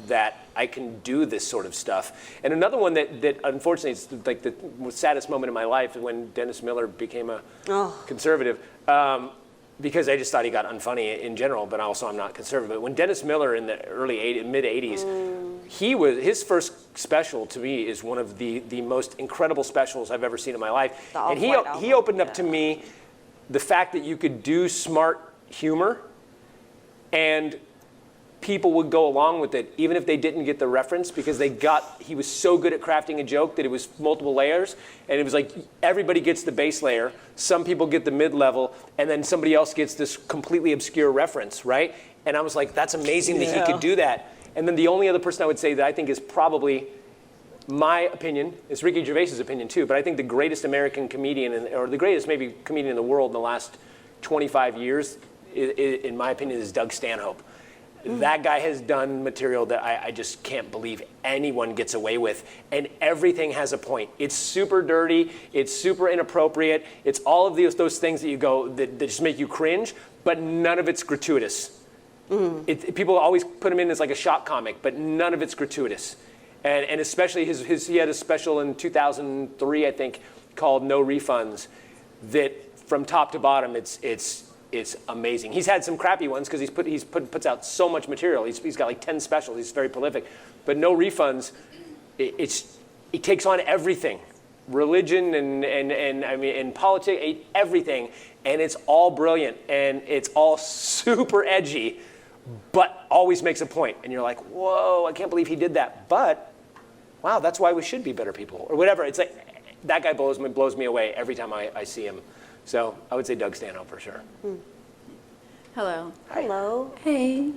A: that I can do this sort of stuff. And another one that unfortunately is like the saddest moment in my life is when Dennis Miller became a conservative. Because I just thought he got unfunny in general, but also I'm not conservative. But when Dennis Miller in the mid 80s, his first special to me is one of the most incredible specials I've ever seen in my life. And he opened up to me the fact that you could do smart humor and people would go along with it, even if they didn't get the reference, because he was so good at crafting a joke that it was multiple layers, and it was like everybody gets the base layer, some people get the mid-level, and then somebody else gets this completely obscure reference, right? And I was like, that's amazing that he could do that. And then the only other person I would say that I think is probably my opinion, it's Ricky Gervais's opinion too, but I think the greatest American comedian, or the greatest maybe comedian in the world in the last 25 years, in my opinion, is Doug Stanhope. That guy has done material that I just can't believe anyone gets away with. And everything has a point. It's super dirty. It's super inappropriate. It's all of those things that you go, that just make you cringe, but none of it's gratuitous. People always put him in as like a shock comic, but none of it's gratuitous. And especially he had a special in 2003, I think, called No Refunds, that from top to bottom, it's amazing. He's had some crappy ones because he puts out so much material. He's got like 10 specials. He's very prolific. But No Refunds, it takes on everything, religion and I mean and politics, everything, and it's all brilliant and it's all super edgy, but always makes a point. And you're like, whoa, I can't believe he did that. But, wow, that's why we should be better people, or whatever. It's like, that guy blows me away every time I see him. So I would say Doug Stanhope for sure.
G: Hello.
B: Hello.
G: Hey.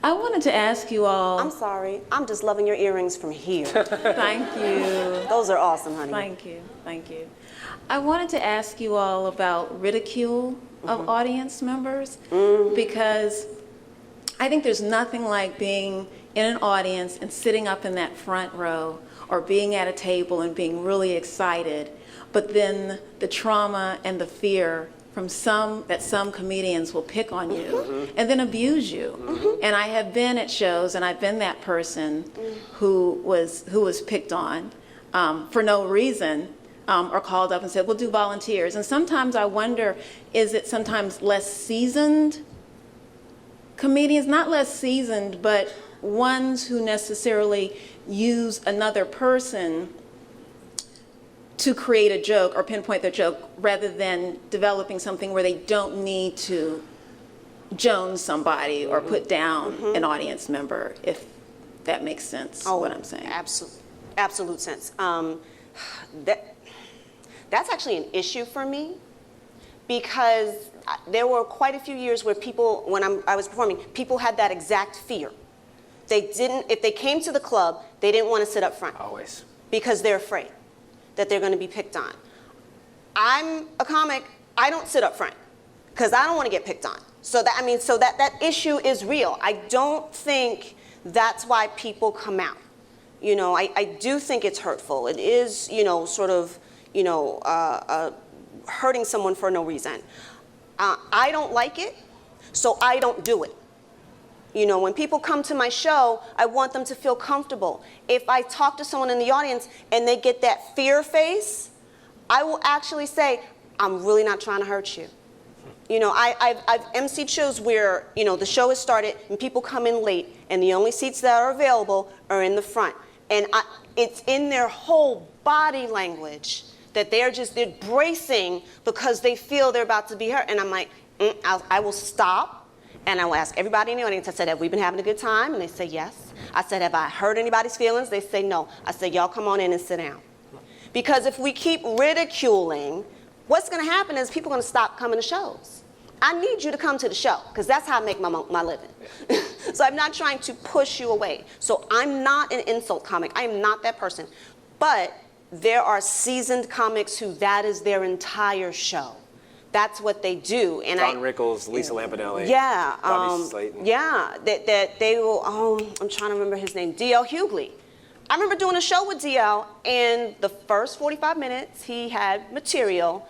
G: I wanted to ask you all.
B: I'm sorry. I'm just loving your earrings from here.
G: Thank you.
B: Those are awesome, honey.
G: Thank you. Thank you. I wanted to ask you all about ridicule of audience members because I think there's nothing like being in an audience and sitting up in that front row or being at a table and being really excited, but then the trauma and the fear from some comedians will pick on you and then abuse you. And I have been at shows and I've been that person who was picked on for no reason or called up and said, we'll do volunteers. And sometimes I wonder, is it sometimes less seasoned comedians, not less seasoned, but ones who necessarily use another person to create a joke or pinpoint their joke rather than developing something where they don't need to Jones somebody or put down an audience member, if that makes sense, what I'm saying.
B: Absolute sense. That's actually an issue for me because there were quite a few years where people, when I was performing, people had that exact fear. If they came to the club, they didn't want to sit up front.
A: Always.
B: Because they're afraid that they're going to be picked on. I'm a comic, I don't sit up front because I don't want to get picked on. So that issue is real. I don't think that's why people come out. You know, I do think it's hurtful. It is, sort of, hurting someone for no reason. I don't like it, so I don't do it. You know, when people come to my show, I want them to feel comfortable. If I talk to someone in the audience and they get that fear face, I will actually say, I'm really not trying to hurt you. You know, I've emceed shows where, the show has started and people come in late and the only seats that are available are in the front. And it's in their whole body language that they're bracing because they feel they're about to be hurt. And I'm like, I will stop. And I will ask everybody in the audience, I said, have we been having a good time? And they say, yes. I said, have I hurt anybody's feelings? They say, no. I said, y'all come on in and sit down. Because if we keep ridiculing, what's going to happen is people are going to stop coming to shows. I need you to come to the show, because that's how I make my living. So I'm not trying to push you away. So I'm not an insult comic. I am not that person. But there are seasoned comics who that is their entire show. That's what they do. And
A: Don Rickles, Lisa Lampanelli,
B: yeah,
A: Bobby Slayton.
B: Yeah, that they will, I'm trying to remember his name, D.L. Hughley. I remember doing a show with D.L. and the first 45 minutes he had material,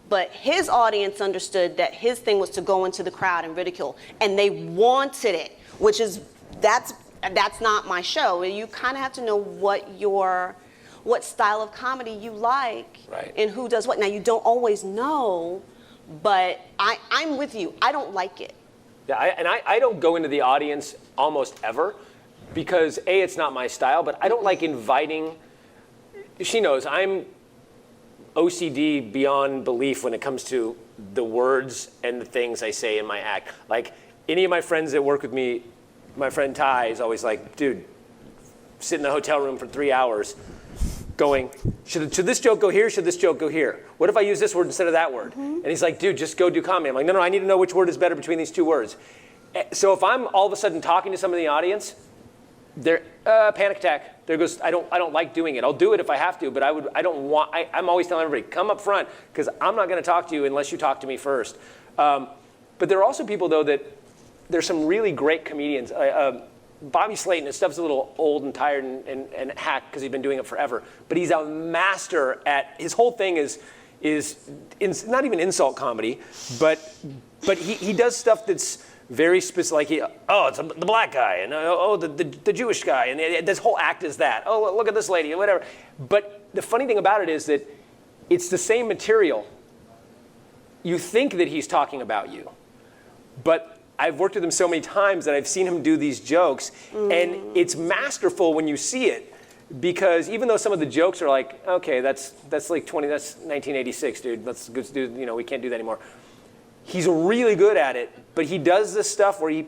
B: but his audience understood that his thing was to go into the crowd and ridicule, and they wanted it, which is, that's not my show. You kind of have to know what style of comedy you like,
A: right,
B: and who does what. Now, you don't always know, but I'm with you. I don't like it.
A: Yeah, I don't go into the audience almost ever because A, it's not my style, but I don't like inviting. She knows I'm OCD beyond belief when it comes to the words and the things I say in my act. Like any of my friends that work with me, my friend Ty is always like, dude, sit in the hotel room for 3 hours going, should this joke go here? Should this joke go here? What if I use this word instead of that word? And he's like, dude, just go do comedy. I'm like, no, I need to know which word is better between these two words. So if I'm all of a sudden talking to some in the audience, they're panic attack. There goes, I don't like doing it. I'll do it if I have to, but I'm always telling everybody, come up front, because I'm not going to talk to you unless you talk to me first. But there are also people, though, that there's some really great comedians. Bobby Slayton, his stuff's a little old and tired and hacked because he's been doing it forever. But he's a master at, his whole thing is not even insult comedy, but he does stuff that's very specific. Like, it's the black guy, and the Jewish guy, and this whole act is that. Oh, look at this lady, and whatever. But the funny thing about it is that it's the same material. You think that he's talking about you, but I've worked with him so many times that I've seen him do these jokes, and it's masterful when you see it, because even though some of the jokes are like, okay, that's like that's 1986, dude. Let's do, we can't do that anymore. he's really good at it, but he does this stuff where he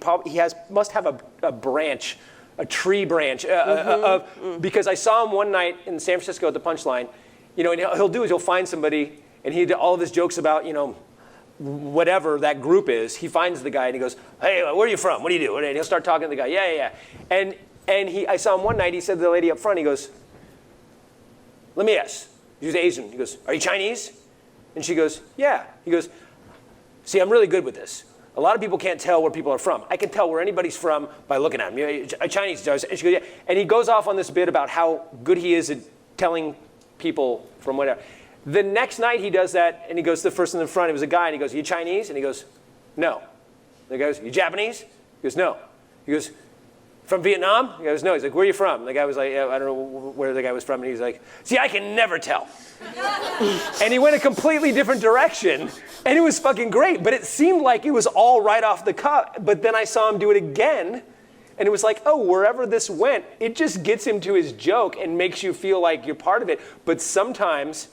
A: must have a branch, a tree branch, because I saw him one night in San Francisco at the Punchline, you know, and he'll find somebody, and he did all of his jokes about, you know, whatever that group is. He finds the guy and he goes, hey, where are you from? What do you do? And he'll start talking to the guy. Yeah. And I saw him one night. He said to the lady up front, he goes, let me ask. He was Asian. He goes, are you Chinese? And she goes, yeah. He goes, see, I'm really good with this. A lot of people can't tell where people are from. I can tell where anybody's from by looking at them. You know, a Chinese does. And she goes, yeah. And he goes off on this bit about how good he is at telling people from whatever. The next night he does that, and he goes to the person in front. It was a guy, and he goes, are you Chinese? And he goes, no. The guy goes, you Japanese? He goes, no. He goes, from Vietnam? He goes, no. He's like, where are you from? And the guy was like, yeah, I don't know where the guy was from. And he's like, see, I can never tell. And he went a completely different direction, and it was fucking great. But it seemed like it was all right off the cuff. But then I saw him do it again, and it was like, oh, wherever this went, it just gets him to his joke and makes you feel like you're part of it. But sometimes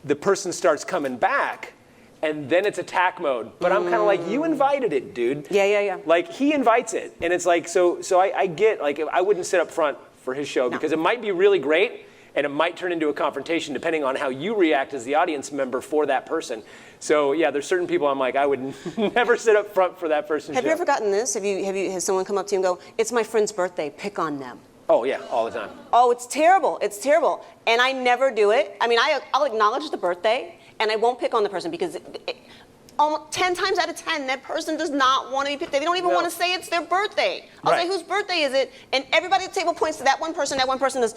A: the person starts coming back, and then it's attack mode. But I'm kind of like, you invited it, dude.
B: Yeah.
A: Like, he invites it. And it's like, so I get, like, I wouldn't sit up front for his show because it might be really great, and it might turn into a confrontation depending on how you react as the audience member for that person. So yeah, there's certain people I'm like, I would never sit up front for that person's
B: Have
A: show.
B: you ever gotten this? Has someone come up to you and go, it's my friend's birthday, pick on them?
A: Oh yeah, all the time.
B: Oh, it's terrible. It's terrible. And I never do it. I mean, I'll acknowledge the birthday, and I won't pick on the person because almost 10 times out of 10, that person does not want to be picked. They don't even want to say it's their birthday. I'll say, whose birthday is it? And everybody at the table points to that one person. That one person is,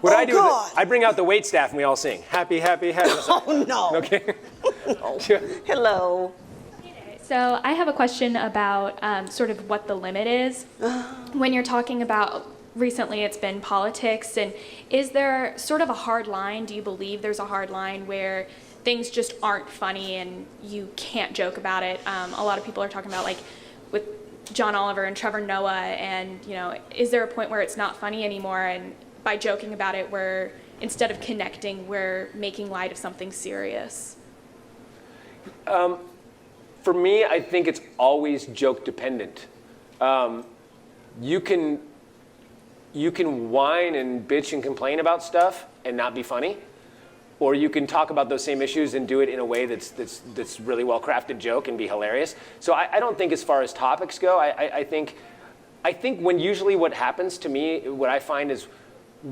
A: What
B: oh,
A: I do
B: God.
A: is I bring out the wait staff and we all sing, happy, happy, happy.
B: oh, no.
A: Okay.
B: Hello.
H: So I have a question about sort of what the limit is. When you're talking about, recently it's been politics, and is there sort of a hard line? Do you believe there's a hard line where things just aren't funny and you can't joke about it? A lot of people are talking about, like, with John Oliver and Trevor Noah, and, you know, is there a point where it's not funny anymore, and by joking about it, we're, instead of connecting, we're making light of something serious?
A: For me, I think it's always joke dependent. You can whine and bitch and complain about stuff and not be funny, or you can talk about those same issues and do it in a way that's really well crafted joke and be hilarious. So I don't think as far as topics go, I think when usually what happens to me, what I find is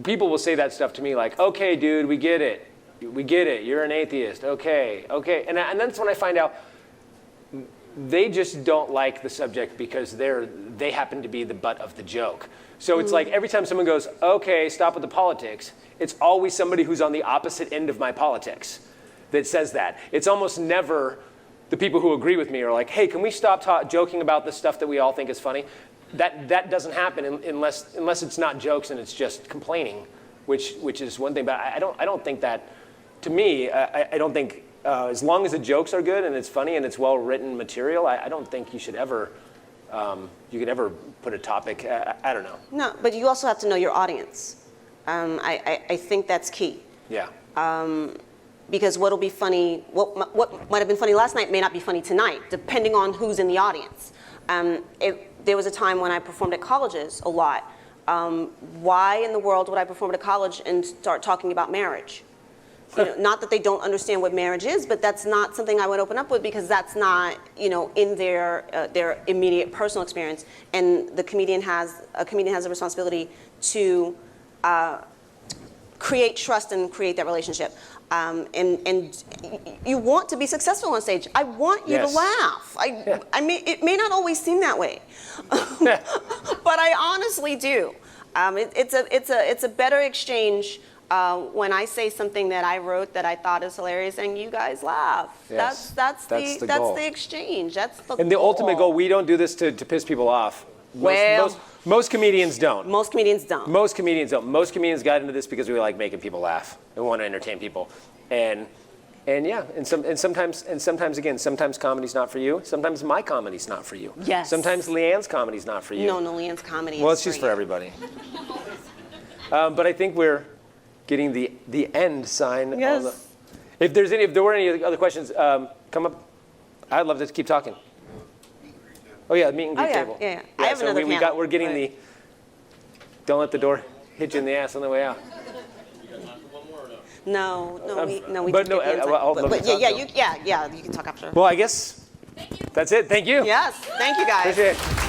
A: people will say that stuff to me like, okay, dude, we get it, you're an atheist, okay, and that's when I find out they just don't like the subject because they happen to be the butt of the joke. So it's like every time someone goes, okay, stop with the politics, it's always somebody who's on the opposite end of my politics that says that. It's almost never the people who agree with me are like, hey, can we stop joking about the stuff that we all think is funny? That doesn't happen unless it's not jokes and it's just complaining, which is one thing. But I don't think that, to me, I don't think, as long as the jokes are good and it's funny and it's well-written material, I don't think you should ever, you could ever put a topic, I don't know.
B: No, but you also have to know your audience. I think that's key.
A: Yeah.
B: Because what'll be funny, what might have been funny last night may not be funny tonight, depending on who's in the audience. There was a time when I performed at colleges a lot. Why in the world would I perform at a college and start talking about marriage? You know, not that they don't understand what marriage is, but that's not something I would open up with because that's not, you know, in their immediate personal experience. And a comedian has a responsibility to create trust and create that relationship. And you want to be successful on stage. I want you to laugh. I mean, it may not always seem that way, but I honestly do. It's a better exchange when I say something that I wrote that I thought is hilarious and you guys laugh.
A: Yes.
B: That's
A: goal.
B: the exchange. That's the
A: And the ultimate goal, we don't do this to piss people off. Most comedians don't.
B: Most comedians don't.
A: Most comedians don't. Most comedians got into this because we like making people laugh. We want to entertain people. And sometimes again, sometimes comedy's not for you. Sometimes my comedy's not for you.
B: Yes.
A: Sometimes Leighann's comedy's not for you.
B: No, Leighann's comedy
A: Well,
B: is
A: it's just
B: free.
A: for everybody. But I think we're getting the end sign.
B: Yes.
A: If there were any other questions, come up I'd love to keep talking. Oh yeah, meet and greet
B: Oh, yeah,
A: table.
B: yeah, yeah. I have
A: so
B: another
A: we
B: panel,
A: we're getting
B: but-
A: the. Don't let the door hit you in the ass on the way out.
B: No, we
A: but
B: did
A: no,
B: get the inside.
A: I'll let me
B: But
A: talk, though.
B: yeah, you can talk after.
A: Well, I guess that's it. Thank you.
B: Yes, thank you guys.
A: Appreciate it.